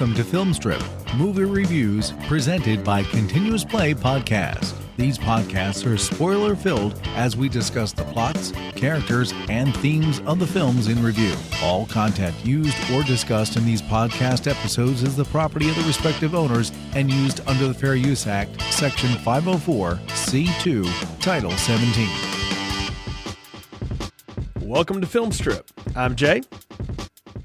Welcome to Filmstrip, movie reviews presented by Continuous Play Podcast. These podcasts are spoiler-filled as we discuss the plots, characters, and themes of the films in review. All content used or discussed in these podcast episodes is the property of the respective owners and used under the Fair Use Act, Section 504, C2, Title 17. Welcome to Filmstrip. I'm Jay.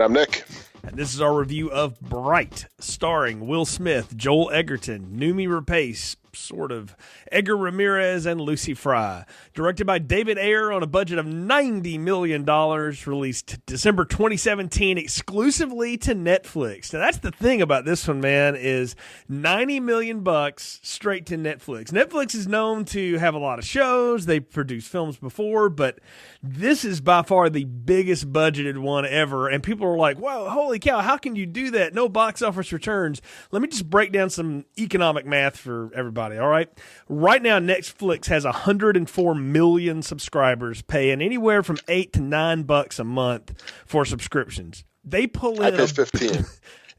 I'm Nick. And this is our review of Bright, starring Will Smith, Joel Edgerton, Noomi Rapace, sort of, Edgar Ramirez, and Lucy Fry. Directed by David Ayer on a budget of $90 million, released December 2017 exclusively to Netflix. Now that's the thing about this one, man, is $90 million straight to Netflix. Netflix is known to have a lot of shows. They produced films before, but this is by far the biggest budgeted one ever. And people are like, whoa, holy cow, how can you do that? No box office returns. Let me just break down some economic math for everybody. All right. Right now, Netflix has 104 million subscribers paying anywhere from $8 to $9 a month for subscriptions. They pull in. I pay 15.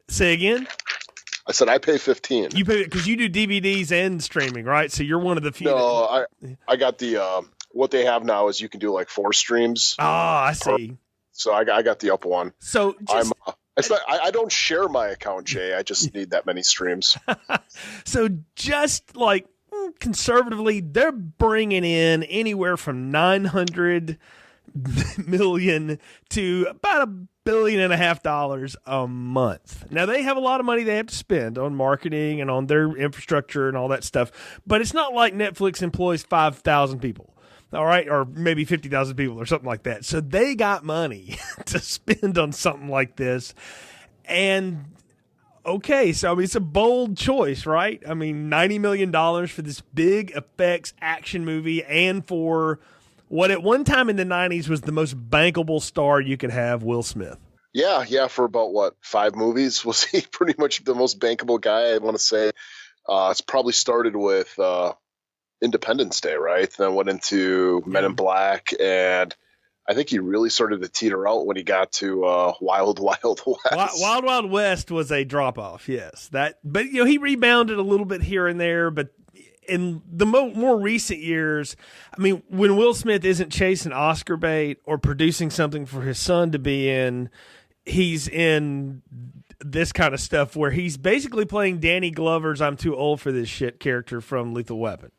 Say again? I said I pay 15. You pay because you do DVDs and streaming, right? So you're one of the few. No, I got the what they have now is you can do like 4 streams. Ah, I see. So I got the up one. So just, I don't share my account, Jay. I just need that many streams. So just like conservatively, they're bringing in anywhere from 900 million to about $1.5 billion a month. Now they have a lot of money they have to spend on marketing and on their infrastructure and all that stuff, but it's not like Netflix employs 5,000 people. All right, or maybe 50,000 people or something like that. So they got money to spend on something like this. And okay, so I mean, it's a bold choice, right? I mean, $90 million for this big effects action movie and for what at one time in the 90s was the most bankable star you could have, Will Smith. Yeah, for about, 5 movies was he pretty much the most bankable guy, I want to say. It's probably started with Independence Day, right? Then went into Men in Black, and I think he really started to teeter out when he got to Wild Wild West. Wild Wild West was a drop off, yes. But he rebounded a little bit here and there. But in the more recent years, I mean, when Will Smith isn't chasing Oscar bait or producing something for his son to be in, he's in this kind of stuff where he's basically playing Danny Glover's "I'm too old for this shit" character from Lethal Weapon.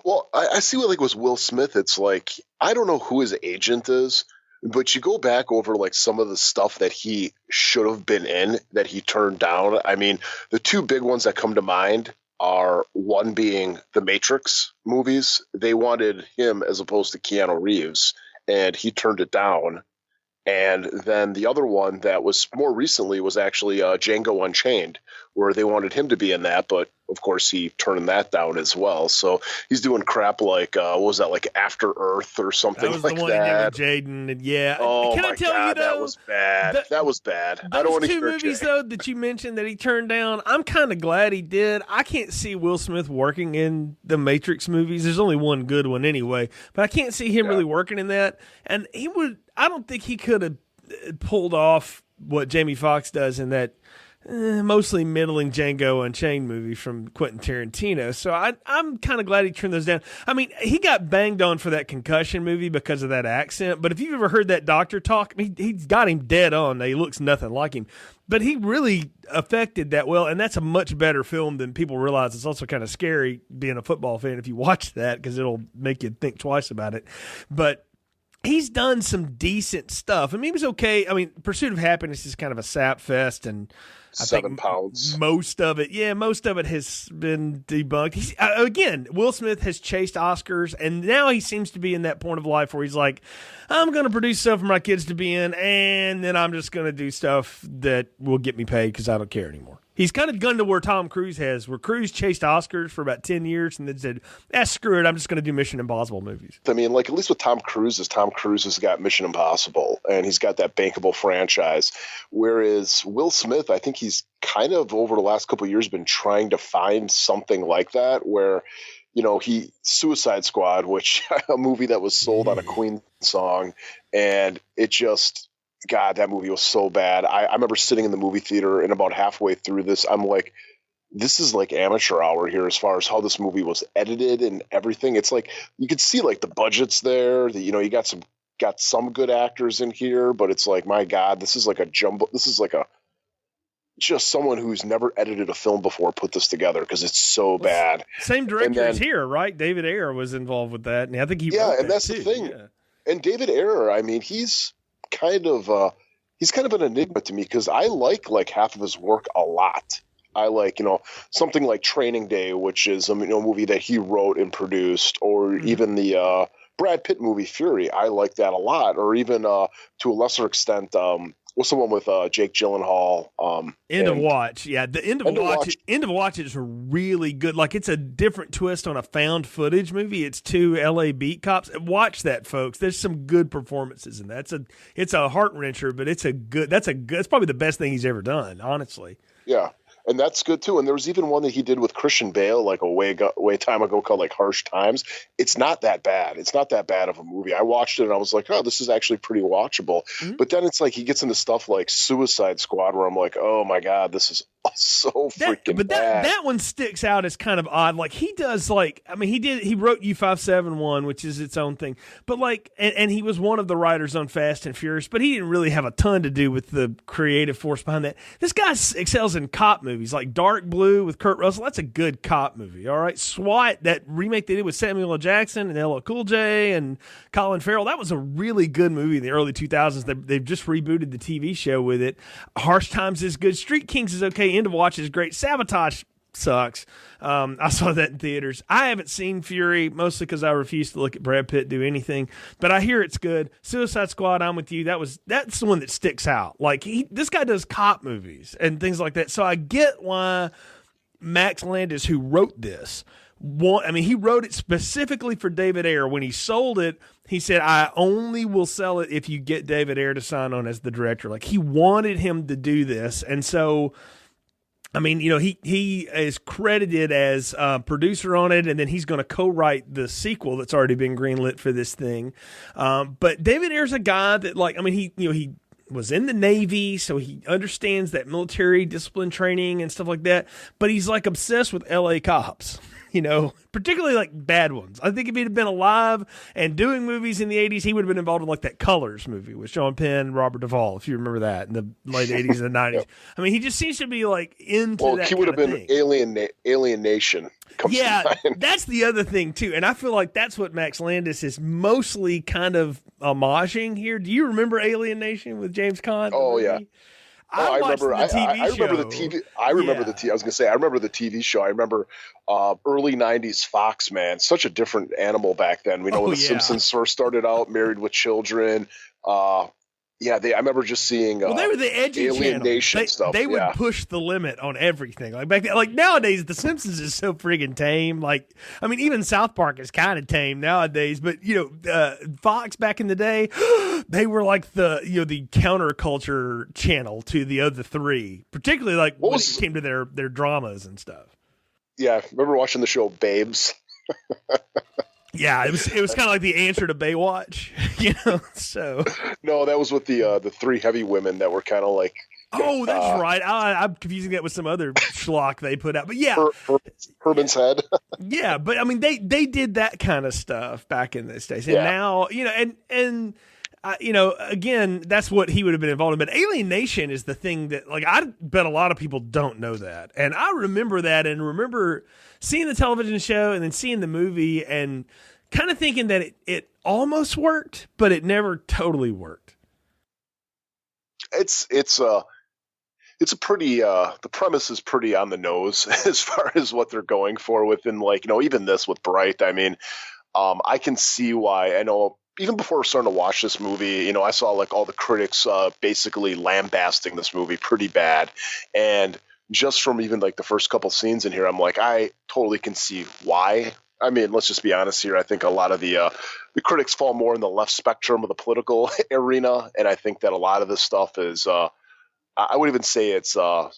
Well, I see what with Will Smith, it's like, I don't know who his agent is, but you go back over like some of the stuff that he should have been in that he turned down. I mean, the 2 big ones that come to mind are one being the Matrix movies. They wanted him as opposed to Keanu Reeves, and he turned it down. And then the other one that was more recently was actually Django Unchained, where they wanted him to be in that, but of course he turned that down as well. So he's doing crap like what was that, like After Earth or something like that? That was the one he did with Jaden, and yeah. Oh Can my I tell God, you, though, that was bad. That was bad. I don't want to hear 2 movies, though, that you mentioned that he turned down, I'm kind of glad he did. I can't see Will Smith working in the Matrix movies. There's only one good one anyway, but I can't see him really working in that. And I don't think he could have pulled off what Jamie Foxx does in that mostly middling Django Unchained movie from Quentin Tarantino. So I'm kind of glad he turned those down. I mean, he got banged on for that Concussion movie because of that accent, but if you've ever heard that doctor talk, he's got him dead on. He looks nothing like him. But he really affected that well, and that's a much better film than people realize. It's also kind of scary being a football fan if you watch that because it'll make you think twice about it. But he's done some decent stuff. I mean, he was okay. I mean, Pursuit of Happiness is kind of a sap fest, and I 7 think pounds. Most of it has been debunked. Again, Will Smith has chased Oscars, and now he seems to be in that point of life where he's like, I'm going to produce stuff for my kids to be in, and then I'm just going to do stuff that will get me paid because I don't care anymore. He's kind of gone to where Tom Cruise has, where Cruise chased Oscars for about 10 years and then said, screw it, I'm just going to do Mission Impossible movies. I mean, like, at least with Tom Cruise has got Mission Impossible, and he's got that bankable franchise. Whereas Will Smith, I think he's kind of over the last couple of years been trying to find something like that where, Suicide Squad, which a movie that was sold on a Queen song, and it just God, that movie was so bad. I remember sitting in the movie theater, and about halfway through this, I'm like, this is like amateur hour here as far as how this movie was edited and everything. It's like you could see like the budget's there. You got some good actors in here, but it's like, my God, this is like a jumbo. This is like a just someone who's never edited a film before put this together because it's so bad. Same director as here, right? David Ayer was involved with that, and I think he wrote and that's too. the thing. Yeah. And David Ayer, I mean, he's kind of an enigma to me because I like half of his work a lot. I like, something like Training Day, which is a movie that he wrote and produced, or even the Brad Pitt movie Fury. I like that a lot, or even to a lesser extent, what's the one with Jake Gyllenhaal? End of Watch. Yeah, the End of Watch is really good. Like, it's a different twist on a found footage movie. It's two LA beat cops. Watch that, folks. There's some good performances in that. It's a heart wrencher, but it's probably the best thing he's ever done, honestly. Yeah. And that's good too. And there was even one that he did with Christian Bale, like a way time ago, called like Harsh Times. It's not that bad. It's not that bad of a movie. I watched it and I was like, oh, this is actually pretty watchable. Mm-hmm. But then it's like he gets into stuff like Suicide Squad, where I'm like, oh my God, this is so freaking bad. That one sticks out as kind of odd. Like, he does, like, I mean, he wrote U571, which is its own thing. But like, and he was one of the writers on Fast and Furious, but he didn't really have a ton to do with the creative force behind that. This guy excels in cop movies, like Dark Blue with Kurt Russell. That's a good cop movie. All right. SWAT, that remake they did with Samuel L. Jackson and LL Cool J and Colin Farrell, that was a really good movie in the early 2000s. They've just rebooted the TV show with it. Harsh Times is good. Street Kings is okay. End of Watch is great. Sabotage sucks. I saw that in theaters. I haven't seen Fury, mostly because I refuse to look at Brad Pitt do anything, but I hear it's good. Suicide Squad, I'm with you. That's the one that sticks out. Like, this guy does cop movies and things like that. So I get why Max Landis, who wrote this, he wrote it specifically for David Ayer. When he sold it, he said, I only will sell it if you get David Ayer to sign on as the director. Like, he wanted him to do this. And so, I mean, he is credited as producer on it, and then he's going to co-write the sequel that's already been greenlit for this thing. But David Ayer's a guy that, like, I mean, he was in the Navy, so he understands that military discipline training and stuff like that. But he's like obsessed with LA cops. Particularly like bad ones. I think if he'd have been alive and doing movies in the 80s, he would have been involved in like that Colors movie with Sean Penn and Robert Duvall, if you remember that, in the late 80s and 90s. I mean, he just seems to be like into that. He would have been Alien Nation. Yeah, that's the other thing too. And I feel like that's what Max Landis is mostly kind of homaging here. Do you remember Alien Nation with James Caan? Oh, yeah. I remember the TV. I remember the TV show. I remember early 90s Fox, man. Such a different animal back then. When the Simpsons first started out, Married with Children. I remember just seeing. They were the edgy Alien channel. Nation stuff. They would push the limit on everything. Like back then, like nowadays, The Simpsons is so friggin' tame. Like, I mean, even South Park is kind of tame nowadays. But Fox back in the day, they were like the counterculture channel to the other three, particularly like when it came to their dramas and stuff. Yeah, I remember watching the show Babes. Yeah, it was kind of like the answer to Baywatch, So no, that was with the three heavy women that were kind of like. Oh, that's right. I'm confusing that with some other schlock they put out, but yeah, Herman's Head. Yeah, but I mean they did that kind of stuff back in those days, and now and again, that's what he would have been involved in. But Alien Nation is the thing that, like, I bet a lot of people don't know that, and I remember that, and remember seeing the television show and then seeing the movie and kind of thinking that it almost worked, but it never totally worked. It's a pretty the premise is pretty on the nose as far as what they're going for within, like, even this with Bright. I mean, I can see why. I know even before starting to watch this movie, I saw like all the critics basically lambasting this movie pretty bad, and just from even like the first couple scenes in here, I'm like, I totally can see why. I mean, let's just be honest here. I think a lot of the critics fall more in the left spectrum of the political arena, and I think that a lot of this stuff is, I would even say it's, what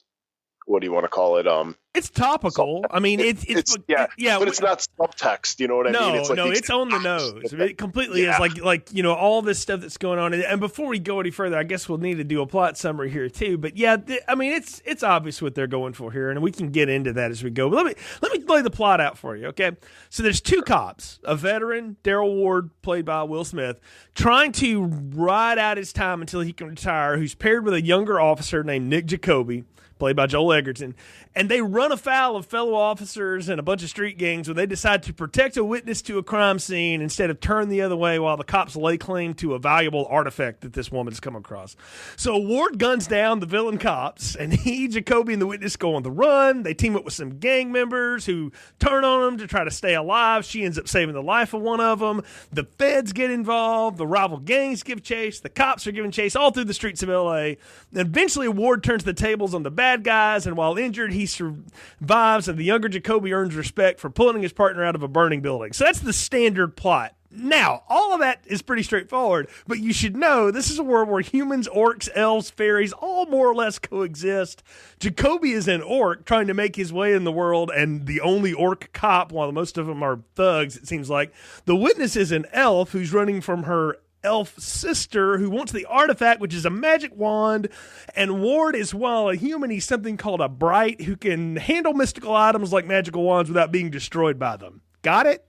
do you want to call it? It's topical. I mean, it's yeah, but it's not subtext. You know what I mean? It's like it's on the nose. It completely is like all this stuff that's going on. And before we go any further, I guess we'll need to do a plot summary here too. But yeah, I mean, it's obvious what they're going for here, and we can get into that as we go. But let me lay the plot out for you, okay? So there's two cops, a veteran, Daryl Ward, played by Will Smith, trying to ride out his time until he can retire, who's paired with a younger officer named Nick Jacoby, played by Joel Edgerton, and they run afoul of fellow officers and a bunch of street gangs when they decide to protect a witness to a crime scene instead of turn the other way while the cops lay claim to a valuable artifact that this woman's come across. So Ward guns down the villain cops, and Jacoby, and the witness go on the run. They team up with some gang members who turn on them to try to stay alive. She ends up saving the life of one of them. The feds get involved. The rival gangs give chase. The cops are giving chase all through the streets of L.A. And eventually Ward turns the tables on the bad guys, and while injured, he survives, and the younger Jacoby earns respect for pulling his partner out of a burning building. So that's the standard plot. Now, all of that is pretty straightforward, but you should know this is a world where humans, orcs, elves, fairies all more or less coexist. Jacoby is an orc trying to make his way in the world, and the only orc cop, while most of them are thugs, it seems like. The witness is an elf who's running from her elf sister who wants the artifact, which is a magic wand. And Ward is, while a human, he's something called a bright who can handle mystical items like magical wands without being destroyed by them. Got it?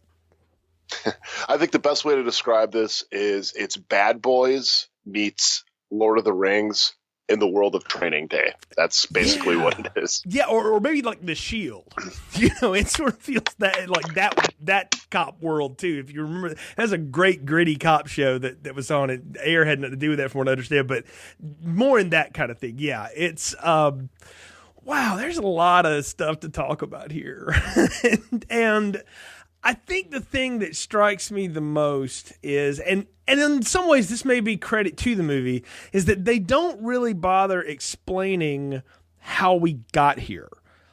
I think the best way to describe this is it's Bad Boys meets Lord of the Rings in the world of Training Day. That's basically what it is. Yeah, or maybe like The Shield. It sort of feels that like that cop world too. If you remember, that's a great gritty cop show that was on it. Air had nothing to do with that from what I understand, but more in that kind of thing. Yeah, it's wow, there's a lot of stuff to talk about here. and I think the thing that strikes me the most is, and in some ways this may be credit to the movie, is that they don't really bother explaining how we got here.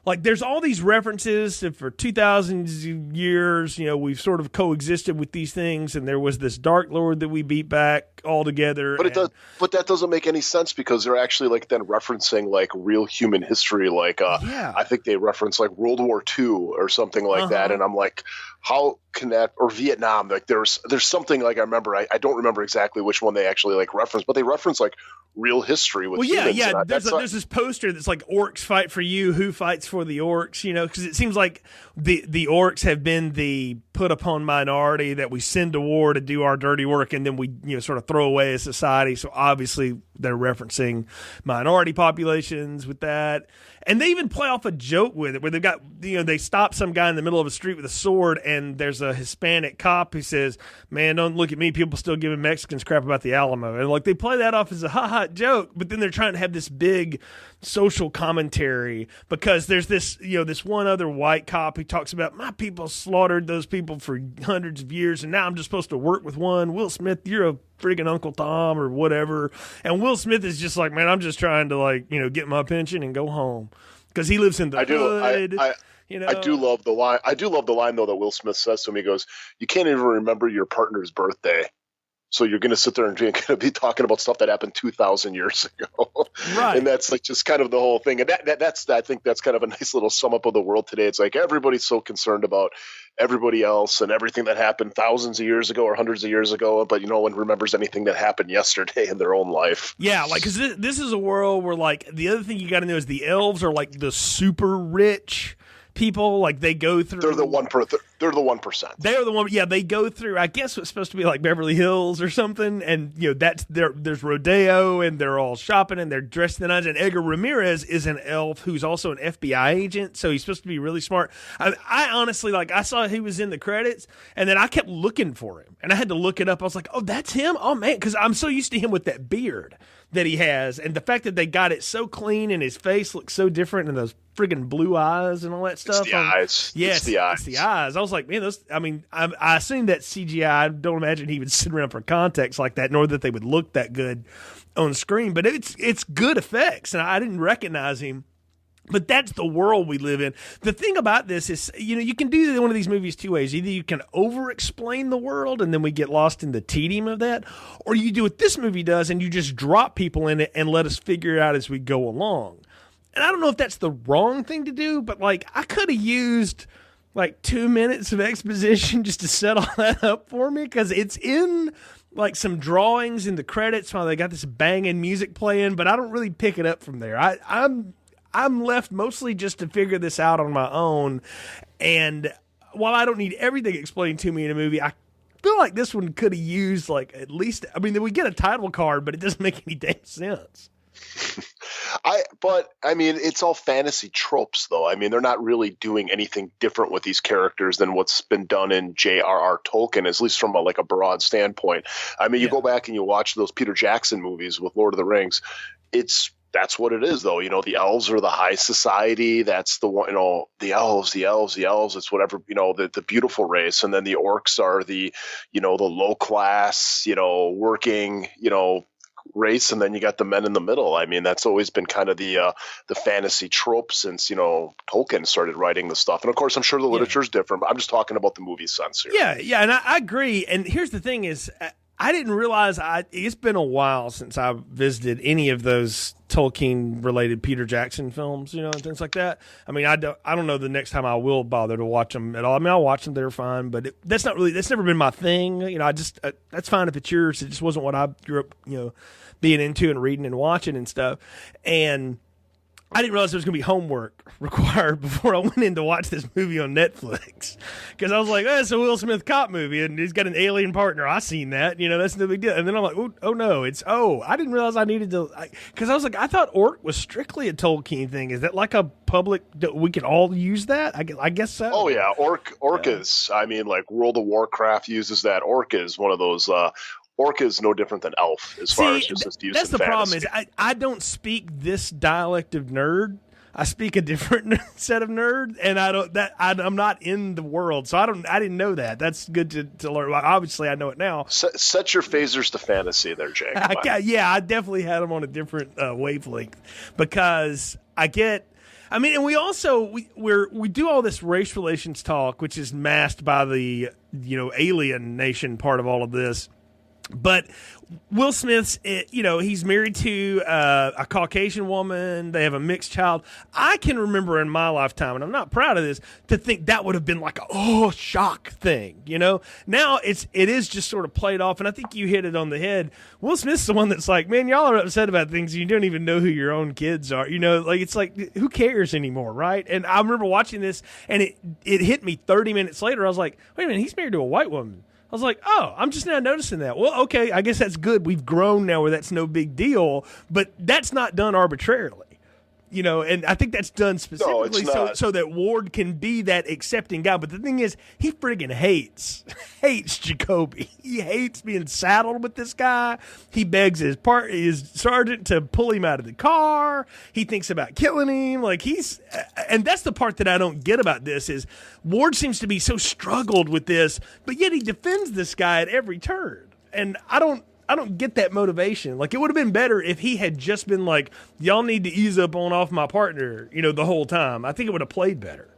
Like, there's all these references to, for 2,000 years, we've sort of coexisted with these things, and there was this Dark Lord that we beat back all together. But that doesn't make any sense because they're actually like then referencing like real human history. Like, I think they reference like World War II or something like that, and I'm like, how can that, or Vietnam? Like, there's something like I remember. I don't remember exactly which one they actually like reference, but they reference like real history with humans. Yeah. There's this poster that's like orcs fight for you, who fights for the orcs, because it seems like the orcs have been the put upon minority that we send to war to do our dirty work, and then we sort of throw away as society. So obviously they're referencing minority populations with that. And they even play off a joke with it where they've got, they stop some guy in the middle of a street with a sword, and there's a Hispanic cop who says, "Man, don't look at me. People still giving Mexicans crap about the Alamo." And like they play that off as a ha-ha joke, but then they're trying to have this big social commentary because there's this, this one other white cop who talks about, "My people slaughtered those people for hundreds of years, and now I'm just supposed to work with one. Will Smith, you're a friggin' Uncle Tom," or whatever. And Will Smith is just like, "Man, I'm just trying to get my pension and go home," because he lives in the hood. I do love the line. I do love the line though that Will Smith says to him. He goes, "You can't even remember your partner's birthday, so you're going to sit there and you're going to be talking about stuff that happened 2,000 years ago." Right. And that's like just kind of the whole thing. And I think that's kind of a nice little sum up of the world today. It's like everybody's so concerned about everybody else and everything that happened thousands of years ago or hundreds of years ago, but no one remembers anything that happened yesterday in their own life. Yeah, like, because this is a world where, like, the other thing you got to know is the elves are like the super rich people. Like, they go through, they're the 1%. They're the one. Yeah, they go through, I guess it's supposed to be like Beverly Hills or something, and that's there's rodeo, and they're all shopping, and they're dressed in the nines. And Edgar Ramirez is an elf who's also an FBI agent, so he's supposed to be really smart. I honestly, like, I saw he was in the credits, and then I kept looking for him, and I had to look it up. I was like, "Oh, that's him? Oh man," because I'm so used to him with that beard that he has, and the fact that they got it so clean, and his face looks so different, and those friggin' blue eyes and all that stuff. It's the eyes. Yes, it's the eyes. It's the eyes. I was like, man, I assume that CGI. I don't imagine he would sit around for context like that, nor that they would look that good on screen. But it's good effects, and I didn't recognize him. But that's the world we live in. The thing about this is, you can do one of these movies two ways. Either you can over-explain the world, and then we get lost in the tedium of that, or you do what this movie does, and you just drop people in it and let us figure it out as we go along. and I don't know if that's the wrong thing to do, but like I could have used like 2 minutes of exposition just to set all that up for me, because it's in like some drawings in the credits while they got this banging music playing, but I don't really pick it up from there. I'm left mostly just to figure this out on my own, and while I don't need everything explained to me in a movie, I feel like this one could have used like at least, I mean, we get a title card, but it doesn't make any damn sense. But I mean, it's all fantasy tropes, though. I mean, they're not really doing anything different with these characters than what's been done in J.R.R. Tolkien, at least from a broad standpoint. I mean, you go back and you watch those Peter Jackson movies with Lord of the Rings. That's what it is, though. You know, the elves are the high society. That's the one. You know, the elves. It's whatever. You know, the beautiful race, and then the orcs are the, you know, the low class, you know, working, you know, race, and then you got the men in the middle. I mean, that's always been kind of the fantasy trope since, you know, Tolkien started writing the stuff. And of course, I'm sure the literature is different, but I'm just talking about the movie sense here. Yeah, and I agree. And here's the thing is, I didn't realize it's been a while since I visited any of those Tolkien-related Peter Jackson films, you know, and things like that. I mean, I don't know the next time I will bother to watch them at all. I mean, I'll watch them; they're fine, but that's never been my thing. You know, that's fine if it's yours. It just wasn't what I grew up, you know, being into and reading and watching and stuff. And I didn't realize there was going to be homework required before I went in to watch this movie on Netflix, because I was like, it's a Will Smith cop movie and he's got an alien partner. I seen that, you know, that's no big deal. And then I'm like, oh no, I didn't realize I needed to, because I was like, I thought orc was strictly a Tolkien thing. Is that like a public, we can all use that? I guess so. Oh yeah, orc is. I mean, like World of Warcraft uses that. Orc is one of those. Orc is no different than elf as far as just use. That's the problem is I don't speak this dialect of nerd. I speak a different set of nerd, and I'm not in the world, so I didn't know that. That's good to learn. Well, obviously, I know it now. Set your phasers to fantasy, there, Jake. I definitely had them on a different wavelength, because I get. I mean, and we also we do all this race relations talk, which is masked by the, you know, alien nation part of all of this. But Will Smith's, you know, he's married to a Caucasian woman. They have a mixed child. I can remember in my lifetime, and I'm not proud of this, to think that would have been like a shock thing, you know? Now it is just sort of played off, and I think you hit it on the head. Will Smith's the one that's like, man, y'all are upset about things. You don't even know who your own kids are. You know, like, it's like, who cares anymore, right? And I remember watching this, and it hit me 30 minutes later. I was like, wait a minute, he's married to a white woman. I was like, oh, I'm just now noticing that. Well, okay, I guess that's good. We've grown now where that's no big deal, but that's not done arbitrarily. You know, and I think that's done specifically so that Ward can be that accepting guy. But the thing is, he friggin' hates Jacoby. He hates being saddled with this guy. He begs his sergeant to pull him out of the car. He thinks about killing him. Like, and that's the part that I don't get about this is Ward seems to be so struggled with this, but yet he defends this guy at every turn. And I don't get that motivation. Like, it would have been better if he had just been like, y'all need to ease up on off my partner, you know, the whole time. I think it would have played better.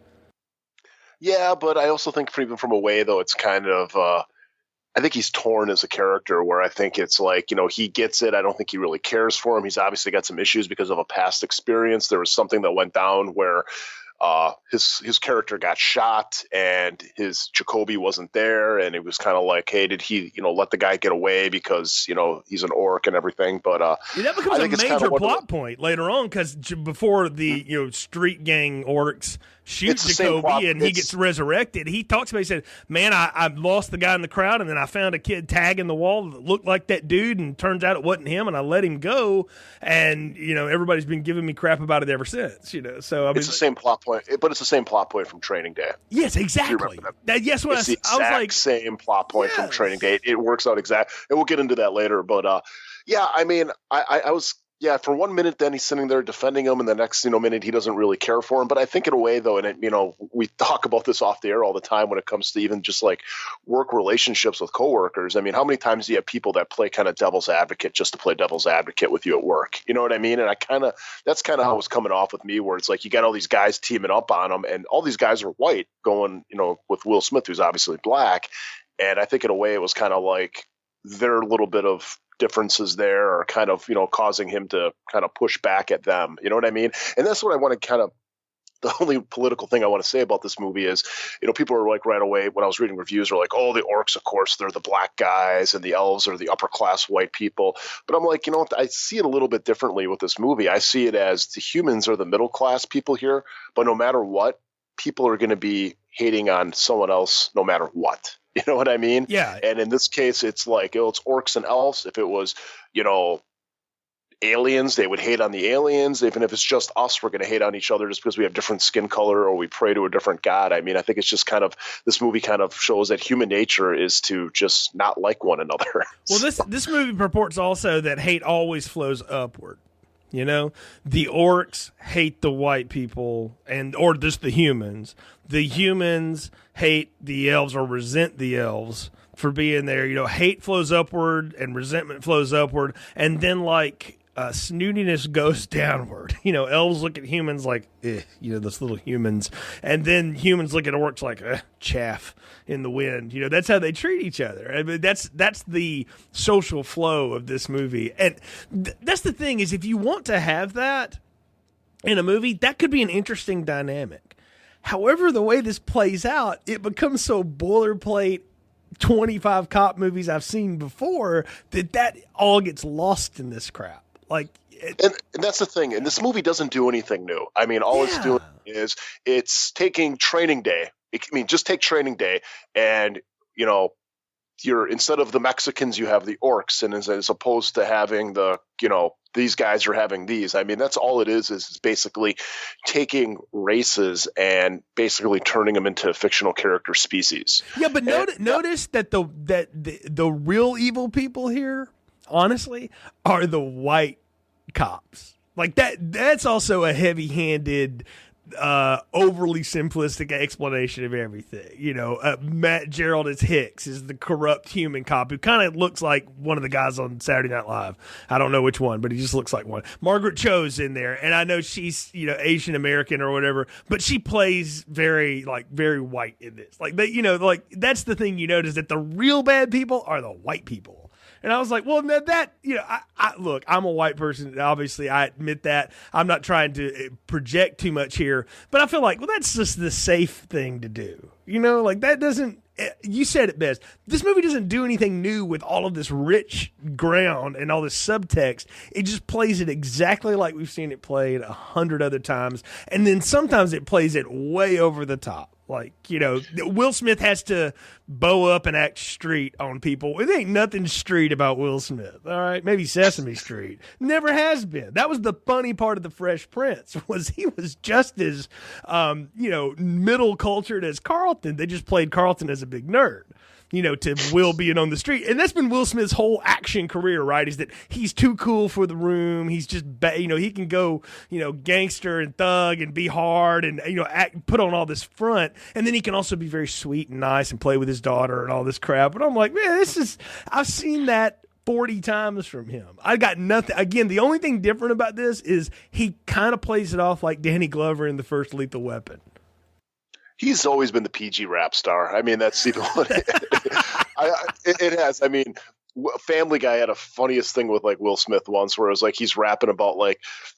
Yeah, but I also think even from a way, though, it's kind of, I think he's torn as a character where I think it's like, you know, he gets it. I don't think he really cares for him. He's obviously got some issues because of a past experience. There was something that went down where his character got shot and his Jacoby wasn't there, and it was kind of like, hey, did he, you know, let the guy get away because, you know, he's an orc and everything? But that becomes a major plot point later on, because before the, you know, street gang orcs shoot Jacoby and he gets resurrected, he talks about, he said, man, I lost the guy in the crowd, and then I found a kid tagging the wall that looked like that dude, and turns out it wasn't him, and I let him go, and, you know, everybody's been giving me crap about it ever since, you know. So I mean, it's the same plot point, but it's the same plot point from Training Day. Yes, exactly. Yes, what it's the exact like, same plot point from Training Day. It works out exactly, and we'll get into that later. But yeah, I mean, I was. Yeah, for 1 minute, then he's sitting there defending him, and the next, you know, minute he doesn't really care for him. But I think in a way, though, and it, you know, we talk about this off the air all the time when it comes to even just like work relationships with coworkers. I mean, how many times do you have people that play kind of devil's advocate just to play devil's advocate with you at work? You know what I mean? And that's kind of how it was coming off with me, where it's like you got all these guys teaming up on him, and all these guys are white going, you know, with Will Smith, who's obviously black. And I think in a way it was kind of like their little bit of differences there are kind of, causing him to kind of push back at them. You know what I mean? And that's what I want to kind of, the only political thing I want to say about this movie is, people are like right away when I was reading reviews are like, oh, the orcs, of course, they're the black guys and the elves are the upper class white people. But I'm like, I see it a little bit differently with this movie. I see it as the humans are the middle class people here, but no matter what, people are going to be hating on someone else no matter what. You know what I mean? Yeah. And in this case, it's like, it's orcs and elves. If it was, aliens, they would hate on the aliens. Even if it's just us, we're going to hate on each other just because we have different skin color or we pray to a different god. I mean, I think it's just kind of, this movie kind of shows that human nature is to just not like one another. Well, this movie purports also that hate always flows upward. The orcs hate the white people or just the humans. The humans hate the elves or resent the elves for being there. Hate flows upward and resentment flows upward. And then snootiness goes downward. Elves look at humans like, those little humans. And then humans look at orcs like, chaff in the wind. That's how they treat each other. I mean, that's the social flow of this movie. And that's the thing is, if you want to have that in a movie, that could be an interesting dynamic. However, the way this plays out, it becomes so boilerplate 25 cop movies I've seen before that all gets lost in this crap. And that's the thing. And this movie doesn't do anything new. I mean, all it's doing is it's taking Training Day. Just take Training Day and, you're instead of the Mexicans, you have the orcs. And as opposed to having these guys are having these. I mean, that's all it is basically taking races and basically turning them into fictional character species. Yeah, but notice that the real evil people here, honestly, are the white cops. That's also a heavy-handed, overly simplistic explanation of everything. Matt Gerald as Hicks is the corrupt human cop who kind of looks like one of the guys on Saturday Night Live. I don't know which one, but he just looks like one. Margaret Cho's in there, and I know she's Asian American or whatever, but she plays very white in this. That's the thing you notice, that the real bad people are the white people. And I was like, well, look, I'm a white person. Obviously, I admit that. I'm not trying to project too much here. But I feel like, well, that's just the safe thing to do. That doesn't, you said it best. This movie doesn't do anything new with all of this rich ground and all this subtext. It just plays it exactly like we've seen it played 100 other times. And then sometimes it plays it way over the top. Will Smith has to bow up and act street on people. It ain't nothing street about Will Smith, all right? Maybe Sesame Street. Never has been. That was the funny part of The Fresh Prince, was he was just as, middle cultured as Carlton. They just played Carlton as a big nerd. To Will being on the street. And that's been Will Smith's whole action career, right? Is that he's too cool for the room. He's just, he can go, gangster and thug and be hard and, put on all this front. And then he can also be very sweet and nice and play with his daughter and all this crap. But I'm like, man, I've seen that 40 times from him. I got nothing. Again, the only thing different about this is he kind of plays it off like Danny Glover in the first Lethal Weapon. He's always been the PG rap star. I mean, that's even what it has. I mean, Family Guy had a funniest thing with Will Smith once, where it was he's rapping about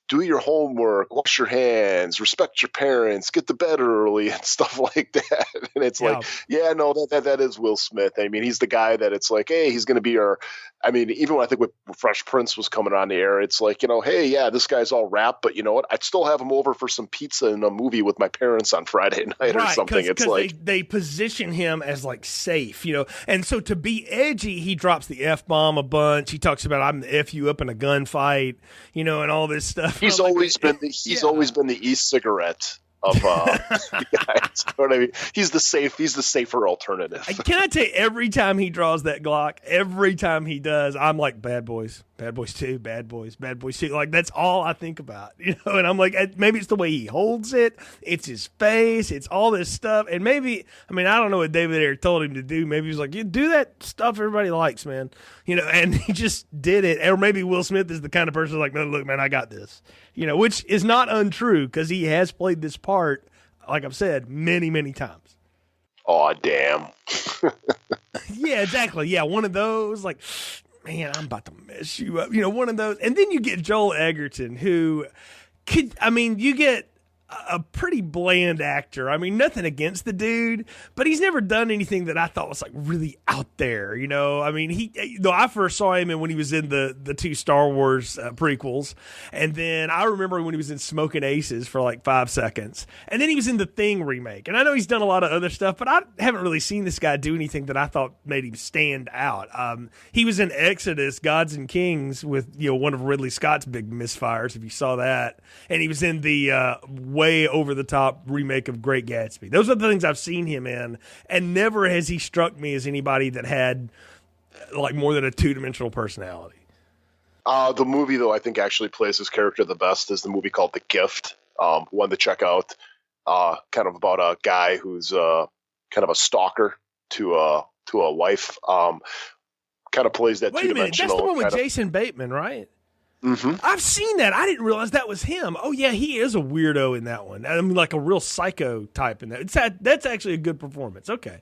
do your homework, wash your hands, respect your parents, get to bed early, and stuff like that. And it's that is Will Smith. I mean, he's the guy that it's hey, he's going to be our. I mean, even when I think when Fresh Prince was coming on the air, it's hey, yeah, this guy's all rap, but you know what? I'd still have him over for some pizza and a movie with my parents on Friday night or something. It's they position him as safe, and so to be edgy, he drops the F-bomb a bunch. He talks about I'm the F you up in a gunfight, and all this stuff. He's always been the e-cigarette of guys. You know what I mean? He's the safer alternative. Can I tell you, every time he draws that Glock, every time he does, I'm like, Bad Boys 2, Bad Boys 2. That's all I think about, and I'm like, maybe it's the way he holds it. It's his face. It's all this stuff. And maybe, I don't know what David Ayer told him to do. Maybe he was like, you do that stuff everybody likes, man. And he just did it. Or maybe Will Smith is the kind of person no, look, man, I got this, which is not untrue because he has played this part, like I've said, many, many times. Oh, damn. Yeah, exactly. Yeah, one of those, man, I'm about to mess you up. You know, one of those. And then you get Joel Edgerton, who you get a pretty bland actor. I mean, nothing against the dude, but he's never done anything that I thought was like really out there. You know, I mean, I first saw him when he was in the two Star Wars prequels, and then I remember when he was in Smoking Aces for like 5 seconds, and then he was in the Thing remake. And I know he's done a lot of other stuff, but I haven't really seen this guy do anything that I thought made him stand out. He was in Exodus: Gods and Kings with one of Ridley Scott's big misfires, if you saw that, and he was in the way over the top remake of Great Gatsby. Those are the things I've seen him in, and never has he struck me as anybody that had like more than a two-dimensional personality. The movie, though, I think actually plays his character the best is the movie called The Gift. One to check out. Kind of about a guy who's kind of a stalker to a wife. Kind of plays that Wait a minute, that's the one with Jason Bateman, right? Mm-hmm. I've seen that. I didn't realize that was him. Oh yeah, he is a weirdo in that one. I mean, like a real psycho type in that. That's actually a good performance. Okay,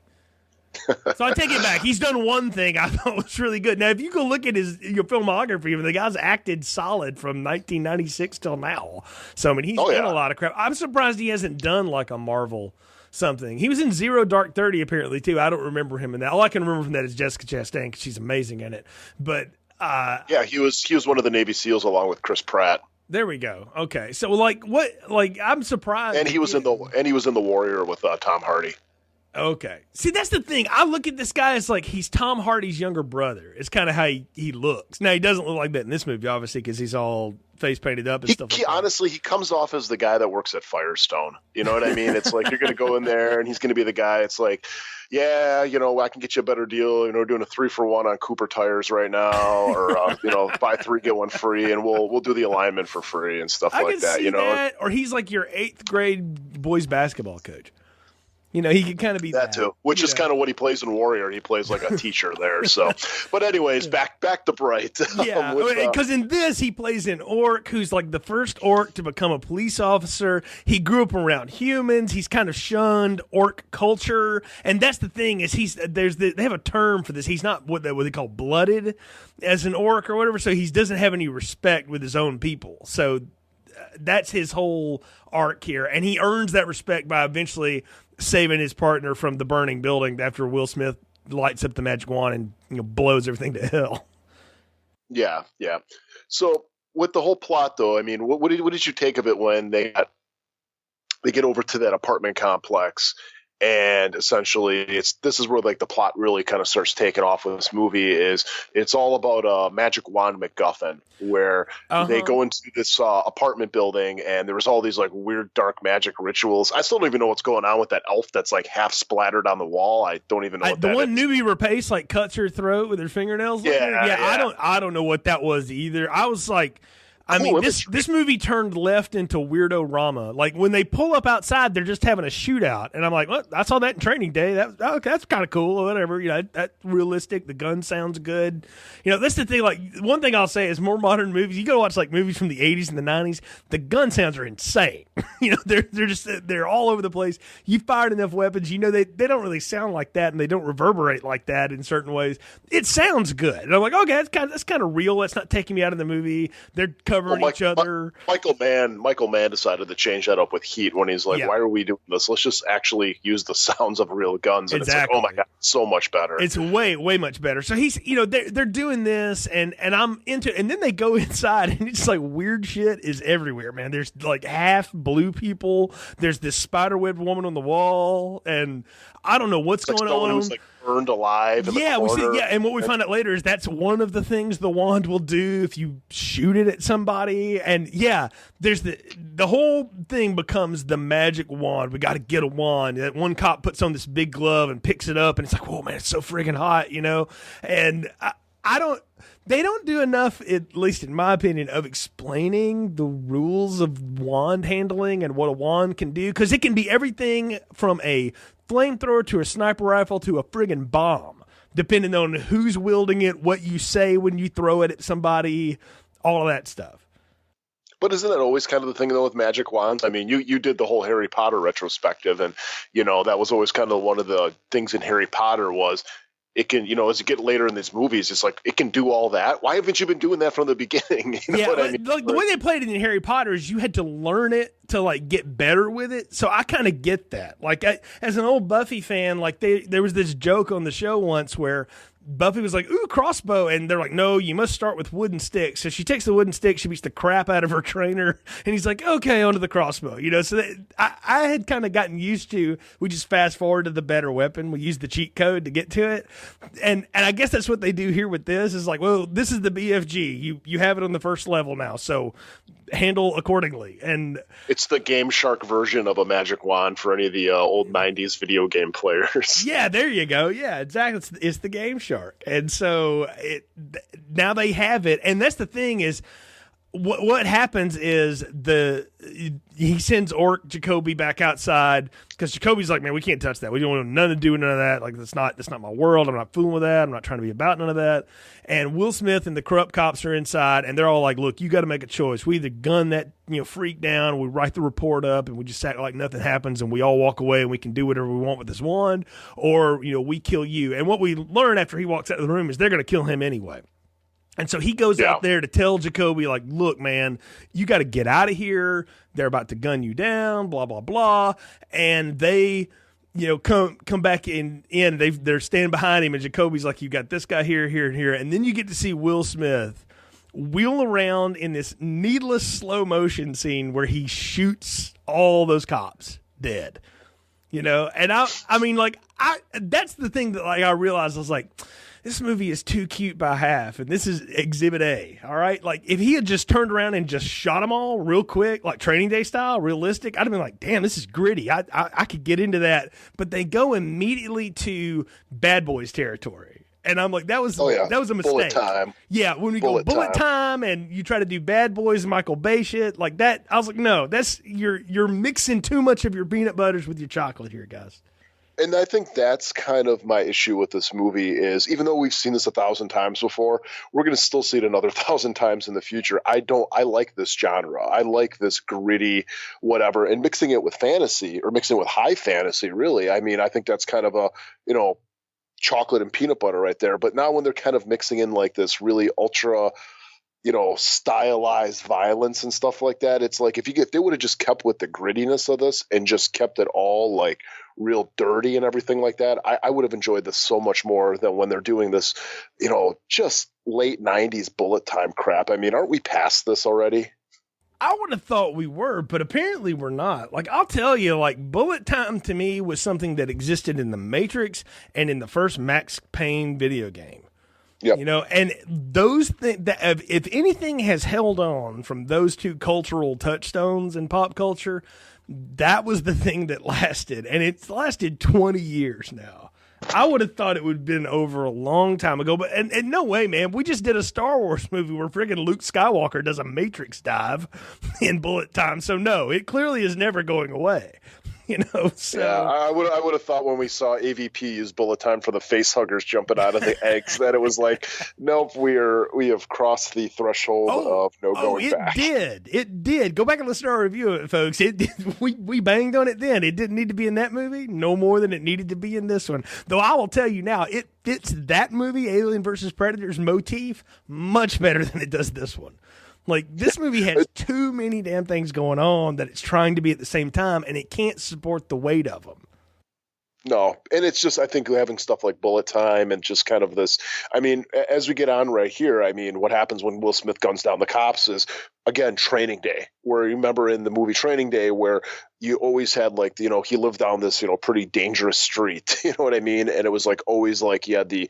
so I take it back. He's done one thing I thought was really good. Now, if you go look at your filmography, the guy's acted solid from 1996 till now. So I mean, he's done a lot of crap. I'm surprised he hasn't done like a Marvel something. He was in Zero Dark 30 apparently too. I don't remember him in that. All I can remember from that is Jessica Chastain because she's amazing in it. But he was one of the Navy SEALs along with Chris Pratt. There we go. Okay, so I'm surprised. And he was in the Warrior with Tom Hardy. Okay, see that's the thing. I look at this guy as like he's Tom Hardy's younger brother. It's kind of how he looks. Now he doesn't look like that in this movie, obviously, because he's all face painted up and stuff. Honestly, he comes off as the guy that works at Firestone. You know what I mean? It's like you're going to go in there and he's going to be the guy. It's like, yeah, I can get you a better deal. We're doing a 3-for-1 on Cooper tires right now, or buy 3 get 1 free, and we'll do the alignment for free and stuff like that. That, or he's like your 8th grade boys basketball coach. He could kind of be that too, which is kind of what he plays in Warrior. He plays like a teacher there. So, but anyways, back to Bright. Yeah, because in this he plays an orc who's like the first orc to become a police officer. He grew up around humans. He's kind of shunned orc culture, and that's the thing is they have a term for this. He's not what they call blooded as an orc or whatever. So he doesn't have any respect with his own people. So that's his whole arc here, and he earns that respect by eventually saving his partner from the burning building after Will Smith lights up the magic wand and blows everything to hell. Yeah. So with the whole plot, though, I mean, what did you take of it when they get over to that apartment complex? And essentially, this is where like the plot really kind of starts taking off with this movie. It's all about a magic wand MacGuffin, where they go into this apartment building, and there was all these like weird dark magic rituals. I still don't even know what's going on with that elf that's like half splattered on the wall. I don't even know what that is. The one Newbie Rapace like cuts her throat with her fingernails. Yeah. I don't know what that was either. I was like. This movie turned left into weirdo Rama. Like when they pull up outside, they're just having a shootout, and I'm like, "What? I saw that in Training Day. That's kind of cool, or whatever." That's realistic. The gun sounds good. That's the thing. Like one thing I'll say is more modern movies. You go watch like movies from the '80s and the '90s. The gun sounds are insane. They're all over the place. You fired enough weapons. They don't really sound like that, and they don't reverberate like that in certain ways. It sounds good, and I'm like, okay, that's kind of real. That's not taking me out of the movie. They're covering each other. Michael Mann decided to change that up with Heat when he's like, why are we doing this? Let's just actually use the sounds of real guns. And exactly. It's like, oh my God, so much better. It's way, way much better. So he's, they're doing this and I'm into it. And then they go inside and it's like weird shit is everywhere, man. There's like half blue people. There's this spiderweb woman on the wall. And I don't know what's going on. Who's like burned alive in the corner. And what we find out later is that's one of the things the wand will do if you shoot it at somebody. And there's the whole thing becomes the magic wand. We got to get a wand. That one cop puts on this big glove and picks it up, and it's like, whoa, man, it's so friggin' hot, And they don't do enough, at least in my opinion, of explaining the rules of wand handling and what a wand can do, because it can be everything from a flamethrower to a sniper rifle to a friggin' bomb, depending on who's wielding it, what you say when you throw it at somebody, all of that stuff. But isn't that always kind of the thing, though, with magic wands? I mean, you did the whole Harry Potter retrospective, and, that was always kind of one of the things in Harry Potter was it can, as you get later in these movies, it's like it can do all that. Why haven't you been doing that from the beginning? You know what I mean? Like the way they played it in Harry Potter is you had to learn it to like get better with it. So I kind of get that. Like as an old Buffy fan, like there was this joke on the show once where Buffy was like, ooh, crossbow. And they're like, no, you must start with wooden sticks. So she takes the wooden stick, she beats the crap out of her trainer. And he's like, okay, onto the crossbow. So I had kind of gotten used to, we just fast forward to the better weapon. We use the cheat code to get to it. And I guess that's what they do here with this is like, well, this is the BFG. You have it on the first level now. So handle accordingly. And it's the Game Shark version of a magic wand for any of the old 90s video game players. Yeah, there you go. Yeah, exactly. It's the Game Shark. And so now they have it. And that's the thing is what happens is he sends Orc Jacoby back outside because Jacoby's like, man, we can't touch that. We don't want nothing to do with none of that. Like that's not my world. I'm not fooling with that. I'm not trying to be about none of that. And Will Smith and the corrupt cops are inside, and they're all like, look, you got to make a choice. We either gun that freak down, we write the report up, and we just act like nothing happens, and we all walk away, and we can do whatever we want with this wand, or we kill you. And what we learn after he walks out of the room is they're going to kill him anyway. And so he goes out there to tell Jacoby, like, look, man, you got to get out of here. They're about to gun you down, blah, blah, blah. And they, come back in. They're standing behind him, and Jacoby's like, you got this guy here, here, and here. And then you get to see Will Smith wheel around in this needless slow motion scene where he shoots all those cops dead. And I mean, like, that's the thing that like I realized. I was like, this movie is too cute by half, and this is Exhibit A, all right? Like, if he had just turned around and just shot them all real quick, like Training Day style, realistic, I'd have been like, damn, this is gritty. I could get into that. But they go immediately to Bad Boys territory. And I'm like, that was a mistake. Bullet time. Yeah, when we go bullet time and you try to do Bad Boys, Michael Bay shit, like that, I was like, no, that's you're mixing too much of your peanut butters with your chocolate here, guys. And I think that's kind of my issue with this movie is even though we've seen this 1,000 times before, we're going to still see it another 1,000 times in the future. I like this genre. I like this gritty whatever, and mixing it with fantasy or mixing it with high fantasy, really. I mean, I think that's kind of a, chocolate and peanut butter right there. But now when they're kind of mixing in like this really ultra stylized violence and stuff like that, it's like if they would have just kept with the grittiness of this and just kept it all like real dirty and everything like that, I would have enjoyed this so much more than when they're doing this, just late 90s bullet time crap. I mean, aren't we past this already? I would have thought we were, but apparently we're not. Like, I'll tell you, like, bullet time to me was something that existed in The Matrix and in the first Max Payne video game. Yep. And those things, if anything has held on from those two cultural touchstones in pop culture, that was the thing that lasted. And it's lasted 20 years now. I would have thought it would have been over a long time ago, but and no way, man. We just did a Star Wars movie where friggin' Luke Skywalker does a Matrix dive in bullet time. So no, it clearly is never going away. So yeah, I would have thought when we saw AVP use bullet time for the face huggers jumping out of the eggs that it was like, nope, we have crossed the threshold of no going back. It did. Go back and listen to our review of it, folks. We banged on it then. It didn't need to be in that movie, no more than it needed to be in this one. Though I will tell you now, it fits that movie, Alien versus Predator's motif, much better than it does this one. Like, this movie has too many damn things going on that it's trying to be at the same time, and it can't support the weight of them. No, and it's just, I think having stuff like bullet time and just kind of this, I mean, as we get on right here, I mean, what happens when Will Smith guns down the cops is, again, Training Day, where you remember in the movie Training Day where you always had like, he lived down this, pretty dangerous street, you know what I mean? And it was like always like you had the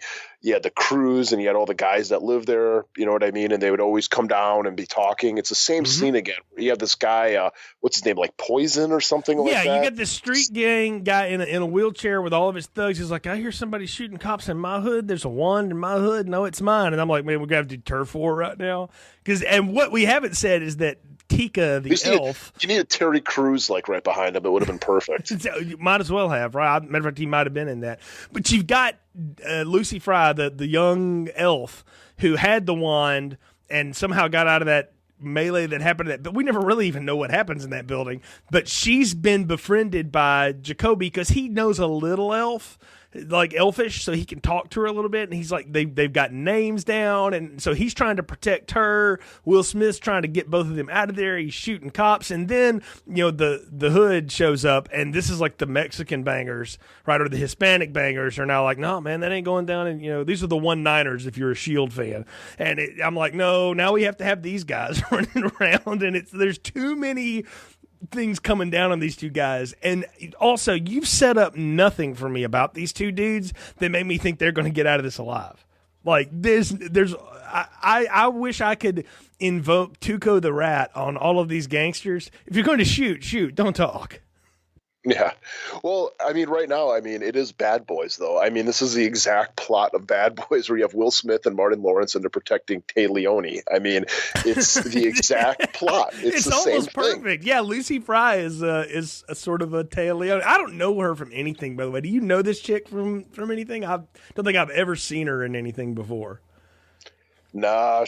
crews and you had all the guys that lived there, you know what I mean? And they would always come down and be talking. It's the same scene again. You have this guy, what's his name, like Poison or something like that? Yeah, you got this street gang guy in a wheelchair with all of his thugs. He's like, I hear somebody shooting cops in my hood. There's a wand in my hood. No, it's mine. And I'm like, man, we're going to have to do turf war right now. And what we haven't said is that Tika, the elf. You need a Terry Crews like right behind him. It would have been perfect. You might as well have, right? Matter of fact, he might have been in that. But you've got Lucy Fry, the young elf, who had the wand and somehow got out of that melee that happened to that. But we never really even know what happens in that building. But she's been befriended by Jacoby because he knows a little elf. like elfish, so he can talk to her a little bit. And he's like, they've got names down, and so he's trying to protect her. Will Smith's trying to get both of them out of there. He's shooting cops, and then the hood shows up, and this is like the Mexican bangers, right, or the Hispanic bangers are now like, no man, that ain't going down. And these are the 1-9ers if you're a Shield fan. And I'm like, no, now we have to have these guys running around, and there's too many things coming down on these two guys. And also, you've set up nothing for me about these two dudes that made me think they're going to get out of this alive. Like I wish I could invoke Tuco the Rat on all of these gangsters. If you're going to shoot, don't talk. Yeah. Well, I mean, right now, it is Bad Boys, though. This is the exact plot of Bad Boys where you have Will Smith and Martin Lawrence and they're protecting Tay Leone. It's the exact plot. It's the same almost perfect. Thing. Yeah, Lucy Fry is a sort of a Tay Leone. I don't know her from anything, by the way. Do you know this chick from anything? I don't think I've ever seen her in anything before. Nah,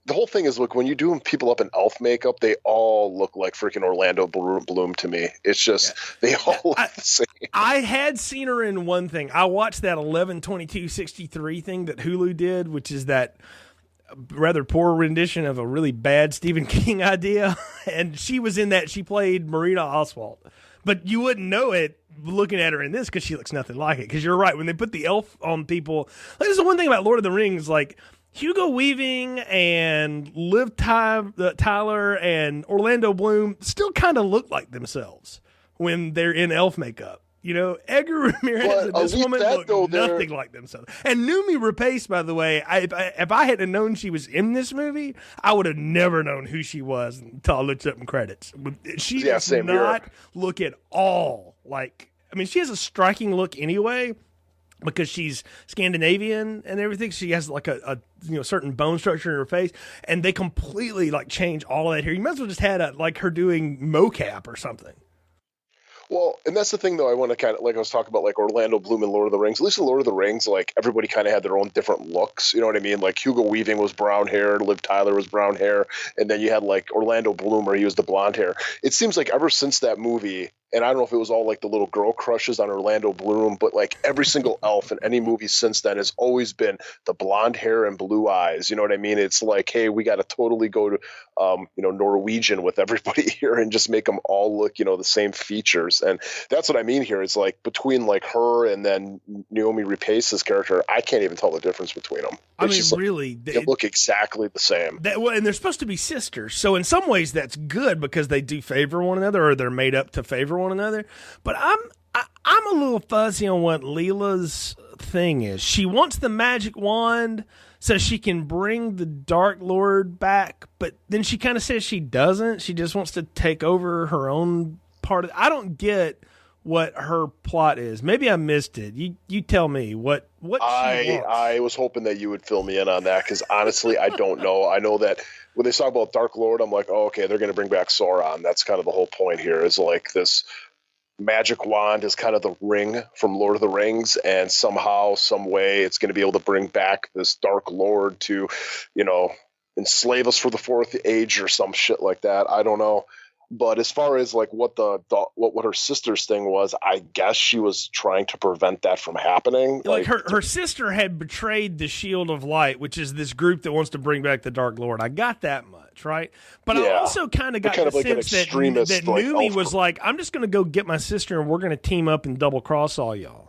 the whole thing is, look, when you do people up in elf makeup, they all look like freaking Orlando Bloom to me. It's just, they all look the same. I had seen her in one thing. I watched that 11/22/63 thing that Hulu did, which is that rather poor rendition of a really bad Stephen King idea. And she was in that. She played Marina Oswalt. But you wouldn't know it looking at her in this because she looks nothing like it. Because you're right. When they put the elf on people, like, this is the one thing about Lord of the Rings, like, Hugo Weaving and Liv Tyler and Orlando Bloom still kind of look like themselves when they're in elf makeup. Edgar Ramirez and this woman look nothing like themselves. And Noomi Rapace, by the way, if I hadn't known she was in this movie, I would have never known who she was until I looked up in credits. She does not look at all like. She has a striking look anyway, because she's Scandinavian and everything. She has like a certain bone structure in her face, and they completely like change all of that here. You might as well just had her doing mocap or something. Well, and that's the thing, though. I want to kind of, like I was talking about, like Orlando Bloom in Lord of the Rings. At least in Lord of the Rings, like everybody kind of had their own different looks. You know what I mean? Like Hugo Weaving was brown hair, Liv Tyler was brown hair, and then you had like Orlando Bloom where he was the blonde hair. It seems like ever since that movie, and I don't know if it was all like the little girl crushes on Orlando Bloom, but like every single elf in any movie since then has always been the blonde hair and blue eyes. You know what I mean? It's like, hey, we got to totally go to, Norwegian with everybody here and just make them all look, the same features. And that's what I mean here. It's like between like her and then Noomi Rapace's character, I can't even tell the difference between them. Really, they look exactly the same. And they're supposed to be sisters. So in some ways that's good because they do favor one another, or they're made up to favor one another. But I'm a little fuzzy on what Leela's thing is. She wants the magic wand so she can bring the Dark Lord back, but then she kind of says she doesn't. She just wants to take over her own part of I don't get what her plot is. Maybe I missed it. You tell me what she wants. I was hoping that you would fill me in on that, because honestly, I don't know. I know that when they talk about Dark Lord, I'm like, oh, okay, they're going to bring back Sauron. That's kind of the whole point here, is like this magic wand is kind of the ring from Lord of the Rings, and somehow, some way, it's going to be able to bring back this Dark Lord to, enslave us for the Fourth Age or some shit like that. I don't know. But as far as like what her sister's thing was, I guess she was trying to prevent that from happening. Like her sister had betrayed the Shield of Light, which is this group that wants to bring back the Dark Lord. I got that much, right? But I also kind of got the sense that Noomi was like, I'm just going to go get my sister and we're going to team up and double cross all y'all.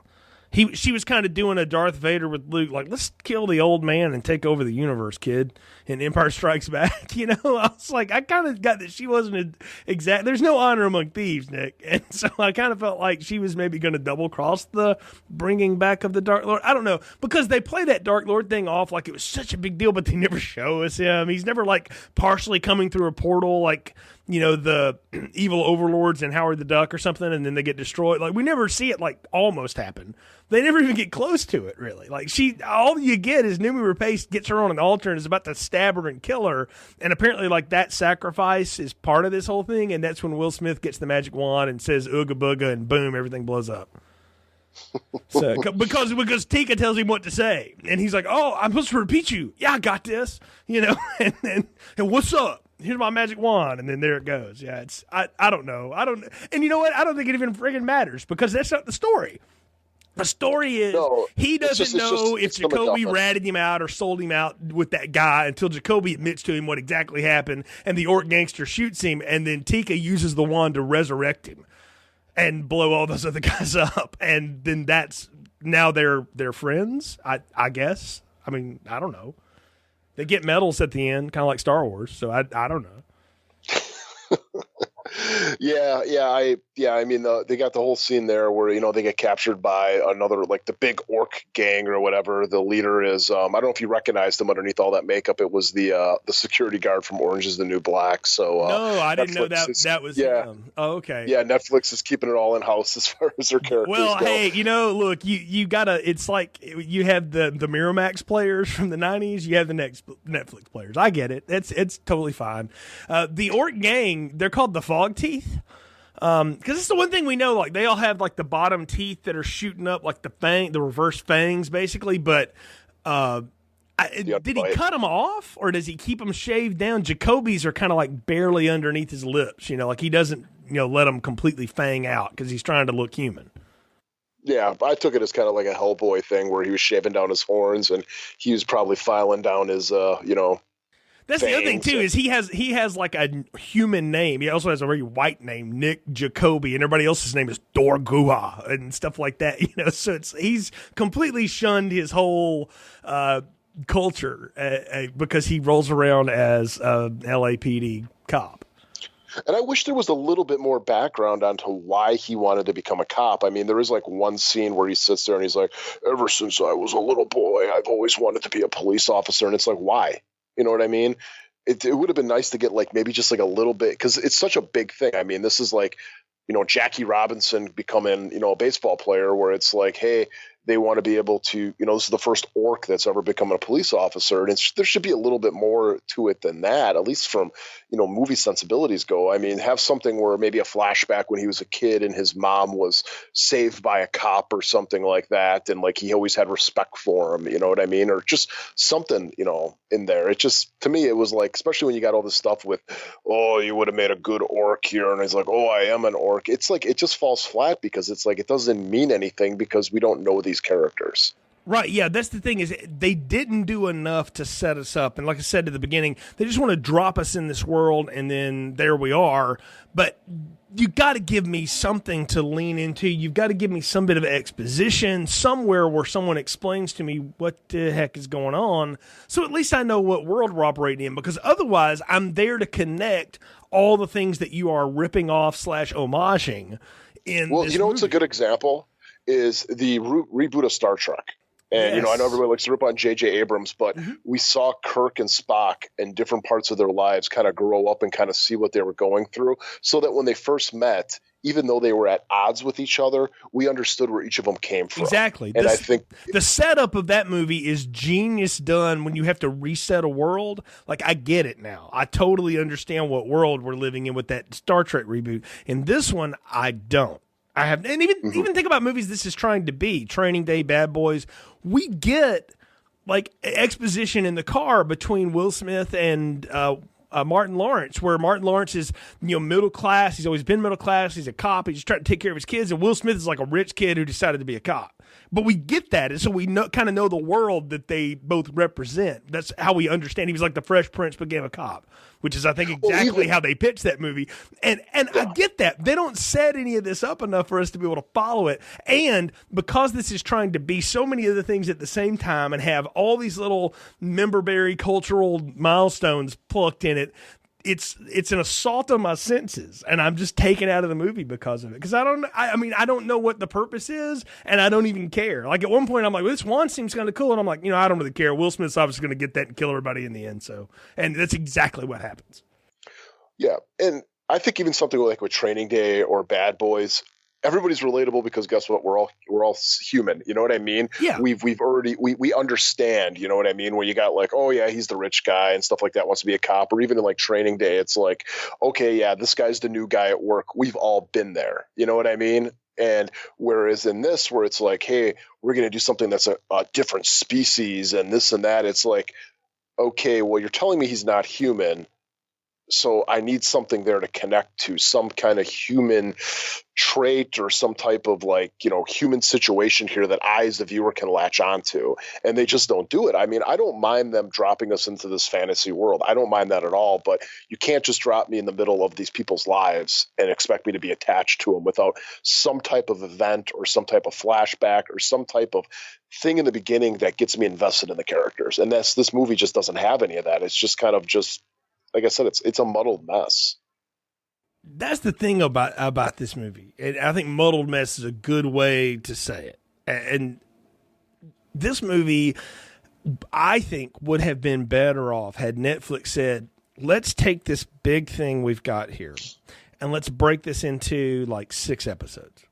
She was kind of doing a Darth Vader with Luke, like, let's kill the old man and take over the universe, kid, in Empire Strikes Back. I was like, I kind of got that she wasn't exact. There's no honor among thieves, Nick. And so I kind of felt like she was maybe going to double cross the bringing back of the Dark Lord. I don't know, because they play that Dark Lord thing off like it was such a big deal, but they never show us him. He's never like partially coming through a portal like, the evil overlords in Howard the Duck or something, and then they get destroyed. Like, we never see it like almost happen. They never even get close to it, really. Like, all you get is Noomi Rapace gets her on an altar and is about to stab her and kill her, and apparently, like, that sacrifice is part of this whole thing, and that's when Will Smith gets the magic wand and says ooga booga, and boom, everything blows up. So because Tika tells him what to say, and he's like, "Oh, I'm supposed to repeat you. Yeah, I got this." And what's up? here's my magic wand, and then there it goes. Yeah, I don't know. And you know what? I don't think it even friggin' matters because that's not the story. The story is he doesn't know if Jacoby ratted him out or sold him out with that guy until Jacoby admits to him what exactly happened, and the orc gangster shoots him, and then Tika uses the wand to resurrect him and blow all those other guys up, and then now they're friends. I guess. I mean, I don't know. They get medals at the end, kind of like Star Wars. So I don't know. I mean, they got the whole scene there where they get captured by another, like the big orc gang or whatever. The leader is I don't know if you recognized him underneath all that makeup. It was the security guard from Orange Is the New Black. So no, I didn't know that was him. Oh, okay. Yeah, Netflix is keeping it all in house as far as their characters go. Hey, look, you gotta. It's like you have the Miramax players from the '90s. You have the next Netflix players. I get it. It's totally fine. The orc gang, they're called the Fog Teeth. Because it's the one thing we know, like they all have like the bottom teeth that are shooting up, like the reverse fangs, basically. But did he cut them off, or does he keep them shaved down? Jacoby's are kind of like barely underneath his lips, like he doesn't, let them completely fang out because he's trying to look human. Yeah, I took it as kind of like a Hellboy thing where he was shaving down his horns and he was probably filing down his, That's the other thing too, is he has like a human name. He also has a very white name, Nick Jacoby, and everybody else's name is Dorgua and stuff like that. So he's completely shunned his whole culture because he rolls around as a LAPD cop. And I wish there was a little bit more background onto why he wanted to become a cop. I mean, there is like one scene where he sits there and he's like, ever since I was a little boy, I've always wanted to be a police officer. And it's like, why? You know what I mean? It would have been nice to get like maybe just like a little bit, because it's such a big thing. I mean, this is like, Jackie Robinson becoming, a baseball player, where it's like, hey, they want to be able to, this is the first orc that's ever become a police officer. And there should be a little bit more to it than that, at least from, movie sensibilities go. I mean, have something where maybe a flashback when he was a kid and his mom was saved by a cop or something like that. And like, he always had respect for him, you know what I mean? Or just something, in there. It just, to me, it was like, especially when you got all this stuff with, oh, you would have made a good orc here. And he's like, oh, I am an orc. It's like, it just falls flat because it's like, it doesn't mean anything because we don't know these characters. Right, yeah, that's the thing, is they didn't do enough to set us up. And like I said at the beginning, they just want to drop us in this world and then there we are. But you got to give me something to lean into. You've got to give me some bit of exposition somewhere where someone explains to me what the heck is going on, so at least I know what world we're operating in, because otherwise I'm there to connect all the things that you are ripping off / homaging in Well, this what's a good example is the reboot of Star Trek. And, Yes. I know everybody likes to rip on J.J. Abrams, but we saw Kirk and Spock in different parts of their lives kind of grow up and kind of see what they were going through, so that when they first met, even though they were at odds with each other, we understood where each of them came from. Exactly. And I think the setup of that movie is genius done when you have to reset a world. Like, I get it now. I totally understand what world we're living in with that Star Trek reboot. In this one, I don't. I have, and even think about movies this is trying to be. Training Day, Bad Boys. We get like exposition in the car between Will Smith and Martin Lawrence, where Martin Lawrence is middle class. He's always been middle class. He's a cop. He's just trying to take care of his kids. And Will Smith is like a rich kid who decided to be a cop. But we get that, and so we kind of know the world that they both represent. That's how we understand. He was like the Fresh Prince became a cop, which is, I think, exactly how they pitched that movie. And I get that. They don't set any of this up enough for us to be able to follow it. And because this is trying to be so many other things at the same time and have all these little member-berry cultural milestones plucked in it, it's an assault on my senses, and I'm just taken out of the movie because of it. Because I don't know what the purpose is, and I don't even care. Like, at one point, I'm like, well, this one seems kind of cool, and I'm like, I don't really care. Will Smith's obviously going to get that and kill everybody in the end. So, and that's exactly what happens. Yeah, and I think even something like with Training Day or Bad Boys, everybody's relatable because guess what? We're all human. You know what I mean? Yeah. We've already we understand. You know what I mean? Where you got like, oh yeah, he's the rich guy and stuff like that, wants to be a cop, or even in like Training Day, it's like, okay, yeah, this guy's the new guy at work. We've all been there. You know what I mean? And whereas in this, where it's like, hey, we're going to do something that's a different species and this and that, it's like, okay, well, you're telling me he's not human. So I need something there to connect to, some kind of human trait or some type of human situation here that I as the viewer can latch onto. And they just don't do it. I mean, I don't mind them dropping us into this fantasy world. I don't mind that at all, but you can't just drop me in the middle of these people's lives and expect me to be attached to them without some type of event or some type of flashback or some type of thing in the beginning that gets me invested in the characters. And this movie just doesn't have any of that. It's just kind of just, like I said, it's a muddled mess. That's the thing about this movie. And I think muddled mess is a good way to say it. And this movie, I think, would have been better off had Netflix said, let's take this big thing we've got here and let's break this into like 6 episodes.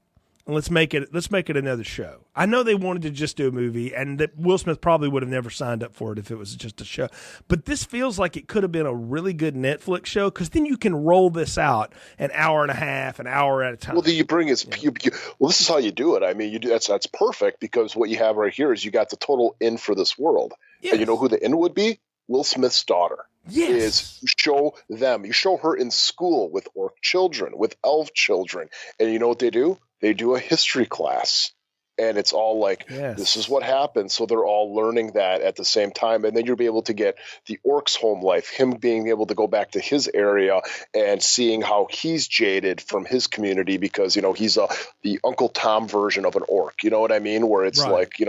And let's make it another show. I know they wanted to just do a movie, and that Will Smith probably would have never signed up for it if it was just a show. But this feels like it could have been a really good Netflix show, because then you can roll this out an hour and a half, an hour at a time. Well, then you bring this. Well, this is how you do it. I mean, you do that's perfect, because what you have right here is you got the total in for this world. Yes. And you know who the in would be? Will Smith's daughter. Yes. Is you show them. You show her in school with orc children, with elf children, and you know what they do? They do a history class, and it's all like, This is what happened. So they're all learning that at the same time. And then you'll be able to get the orc's home life, him being able to go back to his area and seeing how he's jaded from his community because, he's the Uncle Tom version of an orc. You know what I mean? Where it's like,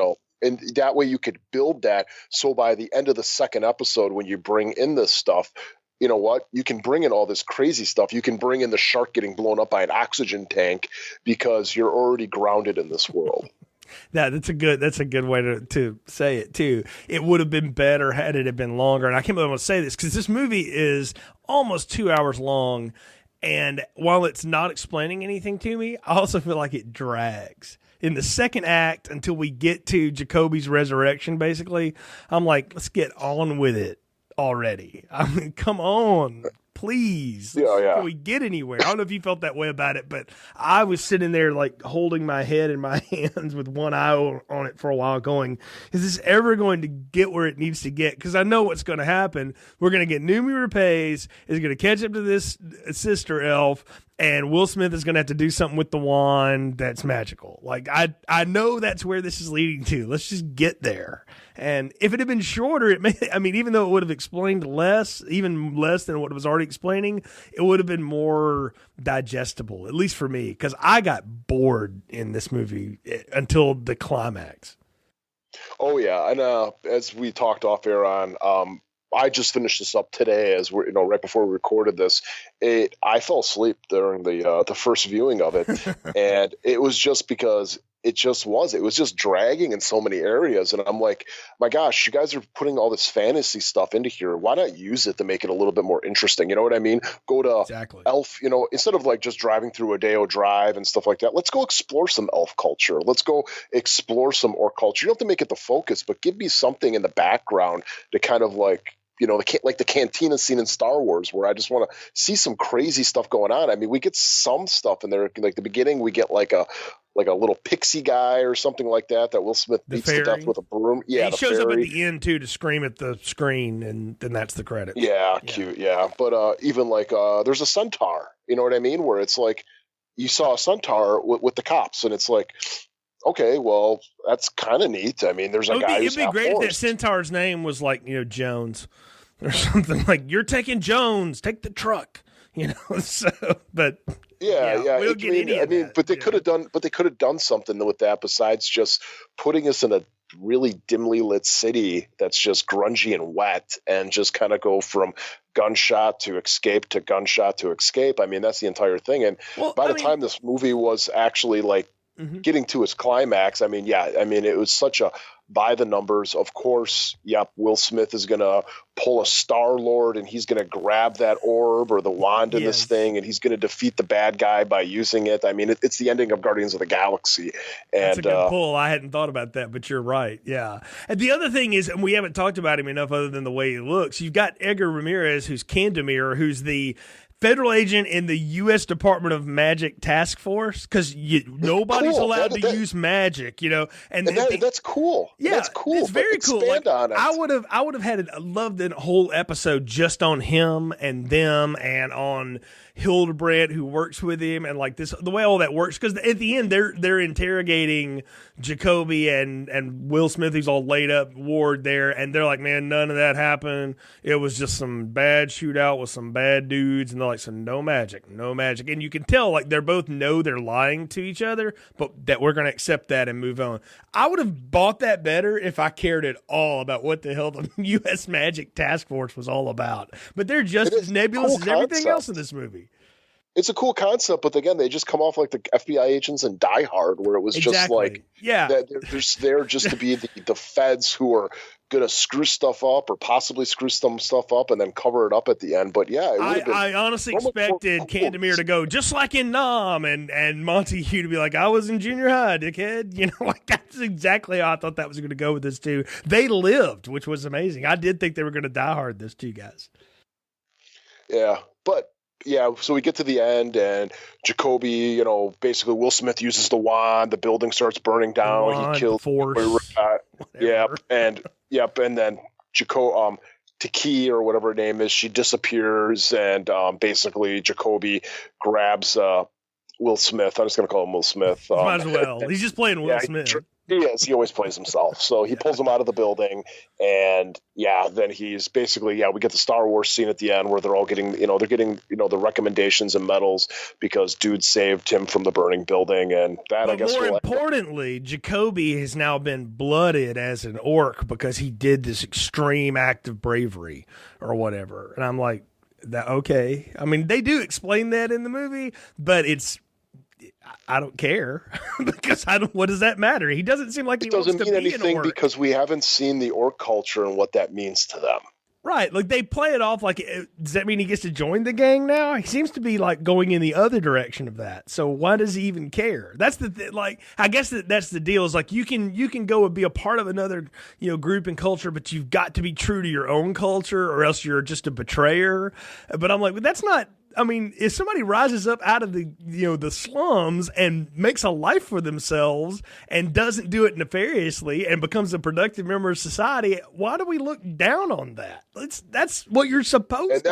and that way you could build that. So by the end of the second episode, when you bring in this stuff, you know what? You can bring in all this crazy stuff. You can bring in the shark getting blown up by an oxygen tank because you're already grounded in this world. That's a good way to say it too. It would have been better had it have been longer. And I can't believe I'm going to say this because this movie is almost 2 hours long. And while it's not explaining anything to me, I also feel like it drags. In the second act, until we get to Jacoby's resurrection, basically, I'm like, let's get on with it already. I mean, come on, please. Can we get anywhere? I don't know if you felt that way about it, but I was sitting there like holding my head in my hands with one eye on it for a while going, is this ever going to get where it needs to get? Because I know what's going to happen. We're going to get Noomi Rapace is going to catch up to this sister elf, and Will Smith is going to have to do something with the wand that's magical. Like, I know that's where this is leading to. Let's just get there. And if it had been shorter, even though it would have explained less, even less than what it was already explaining, it would have been more digestible, at least for me, because I got bored in this movie until the climax. Oh, yeah. And as we talked off air on, I just finished this up today as we're, right before we recorded this. I fell asleep during the first viewing of it. And it was just because it was just dragging in so many areas. And I'm like, my gosh, you guys are putting all this fantasy stuff into here. Why not use it to make it a little bit more interesting? You know what I mean? Go to elf, instead of like just driving through Rodeo Drive and stuff like that, let's go explore some elf culture. Let's go explore some orc culture. You don't have to make it the focus, but give me something in the background to kind of like, like the cantina scene in Star Wars, where I just want to see some crazy stuff going on. I mean, we get some stuff in there. Like the beginning, we get like a little pixie guy or something like that Will Smith beats to death with a broom. Yeah, he shows up at the end too to scream at the screen, and then that's the credits. Yeah, cute. Yeah, but even like there's a centaur. You know what I mean? Where it's like you saw a centaur with the cops, and it's like, okay, well, that's kind of neat. I mean, there's a guy who's it'd be great if that centaur's name was like, Jones or something, like, you're taking Jones, take the truck, so, but yeah. We don't get any of that, but they could have done something with that besides just putting us in a really dimly lit city that's just grungy and wet, and just kind of go from gunshot to escape to gunshot to escape. I mean, that's the entire thing. And by the time this movie was actually like getting to its climax, it was such a by the numbers. Of course, Will Smith is going to pull a Star-Lord, and he's going to grab that orb or the wand in this thing, and he's going to defeat the bad guy by using it. I mean, it's the ending of Guardians of the Galaxy. And that's a good pull. I hadn't thought about that, but you're right. Yeah. And the other thing is, and we haven't talked about him enough other than the way he looks, you've got Edgar Ramirez, who's Candomir, who's the federal agent in the U.S. Department of Magic Task Force, because nobody's allowed to use magic, and that's cool. Yeah, that's cool. It's very cool. Expand on it. I would have loved a whole episode just on him and them and on Hildebrandt, who works with him, and like this, the way all that works. Because at the end, they're interrogating Jacoby and Will Smith, who's all laid up, Ward there, and they're like, man, none of that happened. It was just some bad shootout with some bad dudes, and they're like, so no magic, and you can tell like they both know they're lying to each other, but that we're going to accept that and move on. I would have bought that better if I cared at all about what the hell the U.S. Magic Task Force was all about. But they're just as nebulous as everything else in this movie. It's a cool concept, but again, they just come off like the FBI agents in Die Hard, where it was just like, they're there just to be the feds who are going to screw stuff up or possibly screw some stuff up and then cover it up at the end. But yeah, I honestly expected Candemire to go just like in Nam and Montague to be like, I was in junior high, dickhead. Like that's exactly how I thought that was going to go with this too. They lived, which was amazing. I did think they were going to die hard, those two guys. Yeah, but. Yeah, so we get to the end, and Jacoby, basically Will Smith uses the wand. The building starts burning down. He kills. And then Taki or whatever her name is, she disappears, and basically Jacoby grabs Will Smith. I'm just going to call him Will Smith. Might as well. He's just playing Will Smith. He is. He always plays himself. So he pulls him out of the building, and then he's basically we get the Star Wars scene at the end where they're all getting the recommendations and medals because dude saved him from the burning building, and that I guess. More importantly, Jacoby has now been blooded as an orc because he did this extreme act of bravery or whatever, and I'm like, that okay? I mean, they do explain that in the movie, but I don't care because what does that matter? He doesn't seem like he wants to be an orc. It doesn't mean anything because we haven't seen the orc culture and what that means to them. Right. Like they play it off like, does that mean he gets to join the gang now? He seems to be like going in the other direction of that. So why does he even care? That's I guess that's the deal is like, you can go and be a part of another, group and culture, but you've got to be true to your own culture or else you're just a betrayer. But I'm like, but that's not, I mean, if somebody rises up out of the slums and makes a life for themselves and doesn't do it nefariously and becomes a productive member of society, why do we look down on that? That's what you're supposed to do.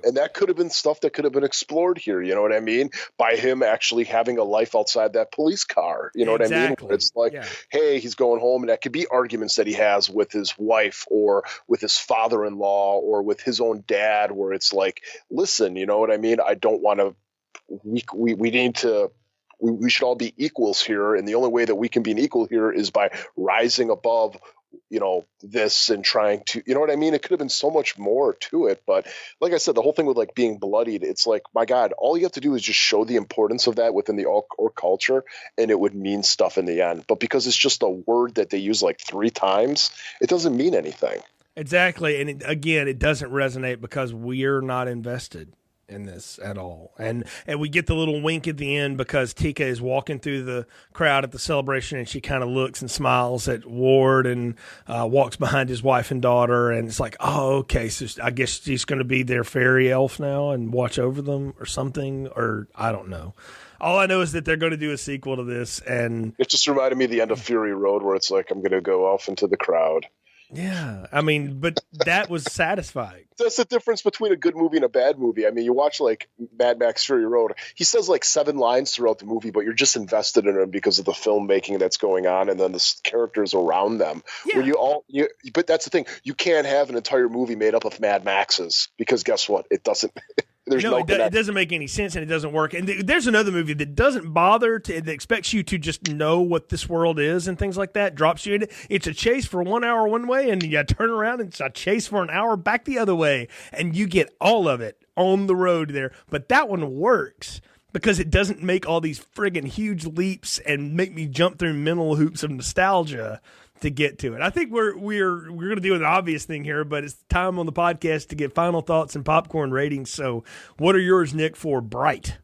And that could have been stuff that could have been explored here. You know what I mean? By him actually having a life outside that police car. You know what I mean? It's like, hey, he's going home, and that could be arguments that he has with his wife or with his father-in-law or with his own dad, where it's like, listen, what I mean? I don't want to. We need to. We should all be equals here, and the only way that we can be an equal here is by rising above, this and trying to. You know what I mean? It could have been so much more to it, but like I said, the whole thing with like being bloodied, it's like, my God, all you have to do is just show the importance of that within the orc culture, and it would mean stuff in the end. But because it's just a word that they use like 3 times, it doesn't mean anything. Exactly, and it doesn't resonate because we're not invested in this at all. And we get the little wink at the end because Tika is walking through the crowd at the celebration, and she kind of looks and smiles at Ward and walks behind his wife and daughter, and it's like, oh, okay, so I guess she's going to be their fairy elf now and watch over them or something, or I don't know. All I know is that they're going to do a sequel to this, and it just reminded me of the end of Fury Road, where it's like, I'm going to go off into the crowd. Yeah, I mean, but that was satisfying. That's the difference between a good movie and a bad movie. I mean, you watch like Mad Max Fury Road, he says like 7 lines throughout the movie, but you're just invested in him because of the filmmaking that's going on and then the characters around them. Yeah. Where but that's the thing. You can't have an entire movie made up of Mad Maxes because guess what? It doesn't. It doesn't make any sense, and it doesn't work. And there's another movie that doesn't bother that expects you to just know what this world is and things like that. Drops you in it. It's a chase for 1 hour one way, and you turn around and it's a chase for an hour back the other way, and you get all of it on the road there. But that one works because it doesn't make all these friggin' huge leaps and make me jump through mental hoops of nostalgia to get to it. I think we're going to do an obvious thing here, but it's time on the podcast to get final thoughts and popcorn ratings. So what are yours, Nick, for Bright?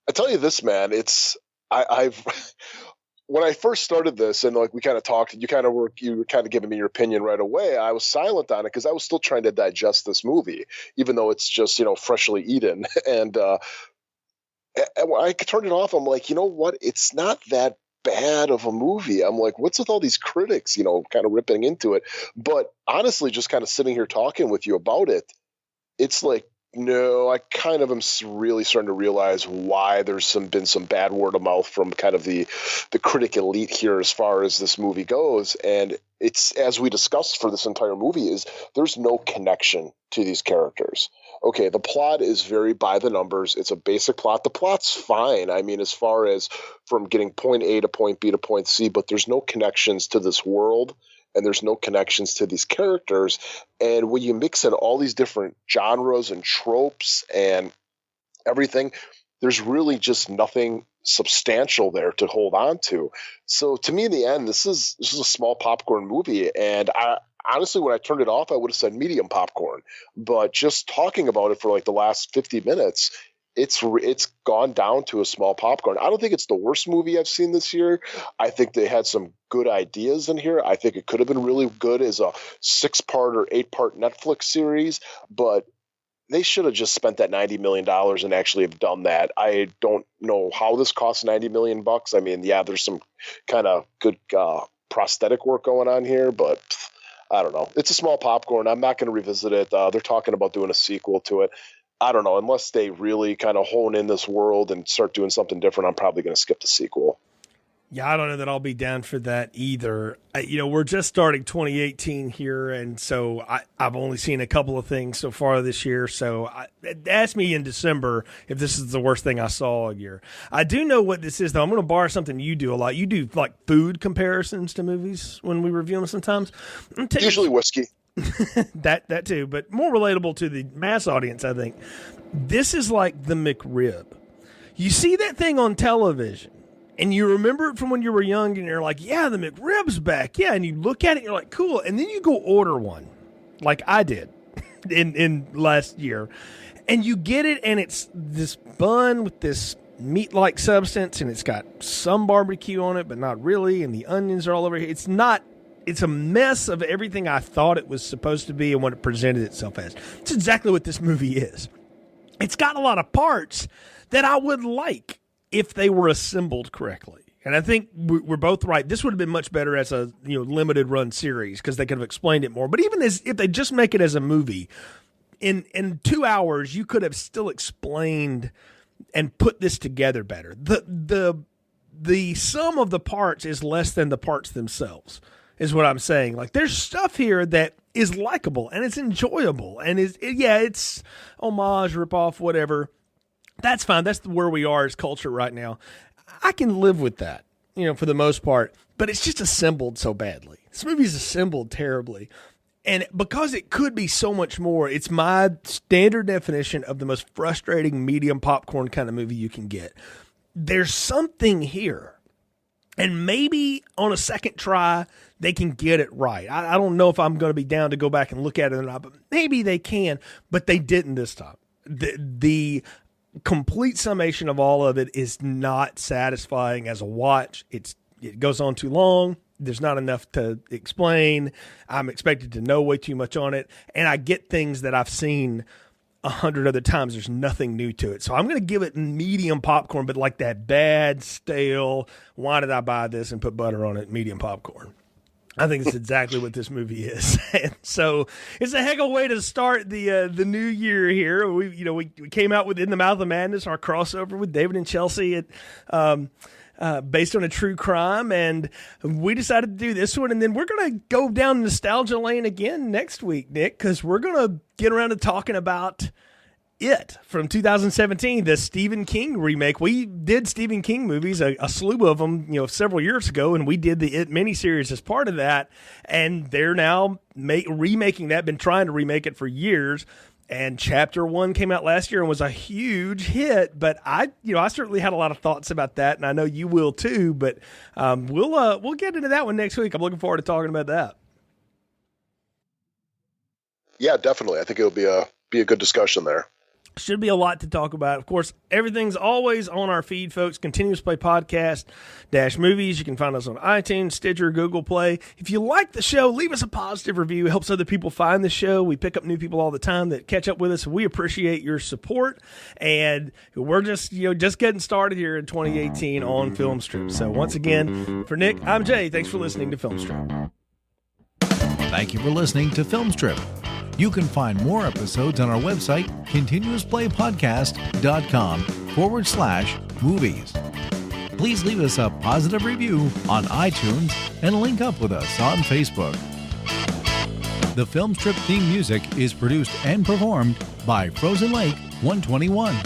I tell you this, man, I've when I first started this, and like we kind of talked, you were kind of giving me your opinion right away. I was silent on it because I was still trying to digest this movie, even though it's just freshly eaten. And when I turned it off, I'm like, you know what? It's not that bad of a movie. I'm like, what's with all these critics, kind of ripping into it? But honestly, just kind of sitting here talking with you about it, it's like, no, I kind of am really starting to realize why there's been some bad word of mouth from kind of the critic elite here as far as this movie goes. And it's, as we discussed for this entire movie, is there's no connection to these characters. Okay, the plot is very by the numbers. It's a basic plot. The plot's fine. I mean, as far as from getting point A to point B to point C, but there's no connections to this world. And there's no connections to these characters. And when you mix in all these different genres and tropes and everything, there's really just nothing substantial there to hold on to. So to me, in the end, this is a small popcorn movie. And I honestly, when I turned it off, I would have said medium popcorn. But just talking about it for like the last 50 minutes, it's gone down to a small popcorn. I don't think it's the worst movie I've seen this year. I think they had some good ideas in here. I think it could have been really good as a 6-part or 8-part Netflix series, but they should have just spent that $90 million and actually have done that. I don't know how this costs $90 million. I mean, yeah, there's some kind of good prosthetic work going on here, but I don't know. It's a small popcorn. I'm not going to revisit it. They're talking about doing a sequel to it. I don't know, unless they really kind of hone in this world and start doing something different, I'm probably going to skip the sequel. Yeah, I don't know that I'll be down for that either. We're just starting 2018 here, and so I've only seen a couple of things so far this year. So ask me in December if this is the worst thing I saw all year. I do know what this is, though. I'm going to borrow something you do a lot. You do like food comparisons to movies when we review them sometimes. Usually whiskey. that too, but more relatable to the mass audience, I think. This is like the McRib. You see that thing on television, and you remember it from when you were young, and you're like, yeah, the McRib's back. Yeah, and you look at it, and you're like, cool. And then you go order one, like I did in last year, and you get it, and it's this bun with this meat-like substance, and it's got some barbecue on it, but not really, and the onions are all over here. It's a mess of everything I thought it was supposed to be and what it presented itself as. It's exactly what this movie is. It's got a lot of parts that I would like if they were assembled correctly. And I think we're both right. This would have been much better as a limited run series because they could have explained it more. But even if they just make it as a movie, in 2 hours, you could have still explained and put this together better. The sum of the parts is less than the parts themselves. Is what I'm saying. Like, there's stuff here that is likable and it's enjoyable and it's homage, ripoff, whatever. That's fine. That's where we are as culture right now. I can live with that, for the most part. But it's just assembled so badly. This movie's assembled terribly, and because it could be so much more, it's my standard definition of the most frustrating medium popcorn kind of movie you can get. There's something here. And maybe on a second try, they can get it right. I don't know if I'm going to be down to go back and look at it or not, but maybe they can. But they didn't this time. The complete summation of all of it is not satisfying as a watch. It goes on too long. There's not enough to explain. I'm expected to know way too much on it. And I get things that I've seen 100 other times. There's nothing new to it. So I'm going to give it medium popcorn, but like that bad, stale, why did I buy this and put butter on it, medium popcorn. I think it's exactly what this movie is. And so it's a heck of a way to start the new year here. We came out with In the Mouth of Madness, our crossover with David and Chelsea based on a true crime, and we decided to do this one, and then we're going to go down nostalgia lane again next week, Nick, because we're going to get around to talking about It from 2017, the Stephen King remake. We did Stephen King movies, a slew of them, several years ago, and we did the It miniseries as part of that, and they're now remaking that, been trying to remake it for years. And Chapter 1 came out last year and was a huge hit. But I certainly had a lot of thoughts about that, and I know you will too. But we'll get into that one next week. I'm looking forward to talking about that. Yeah, definitely. I think it'll be a good discussion there. Should be a lot to talk about. Of course, everything's always on our feed, folks. Continuous Play Podcast -movies. You can find us on iTunes, Stitcher, Google Play. If you like the show, leave us a positive review. It helps other people find the show. We pick up new people all the time that catch up with us. We appreciate your support. And we're just getting started here in 2018 on Filmstrip. So once again, for Nick, I'm Jay. Thanks for listening to Filmstrip. Thank you for listening to Filmstrip. You can find more episodes on our website, continuousplaypodcast.com/movies. Please leave us a positive review on iTunes and link up with us on Facebook. The Filmstrip theme music is produced and performed by Frozen Lake 121.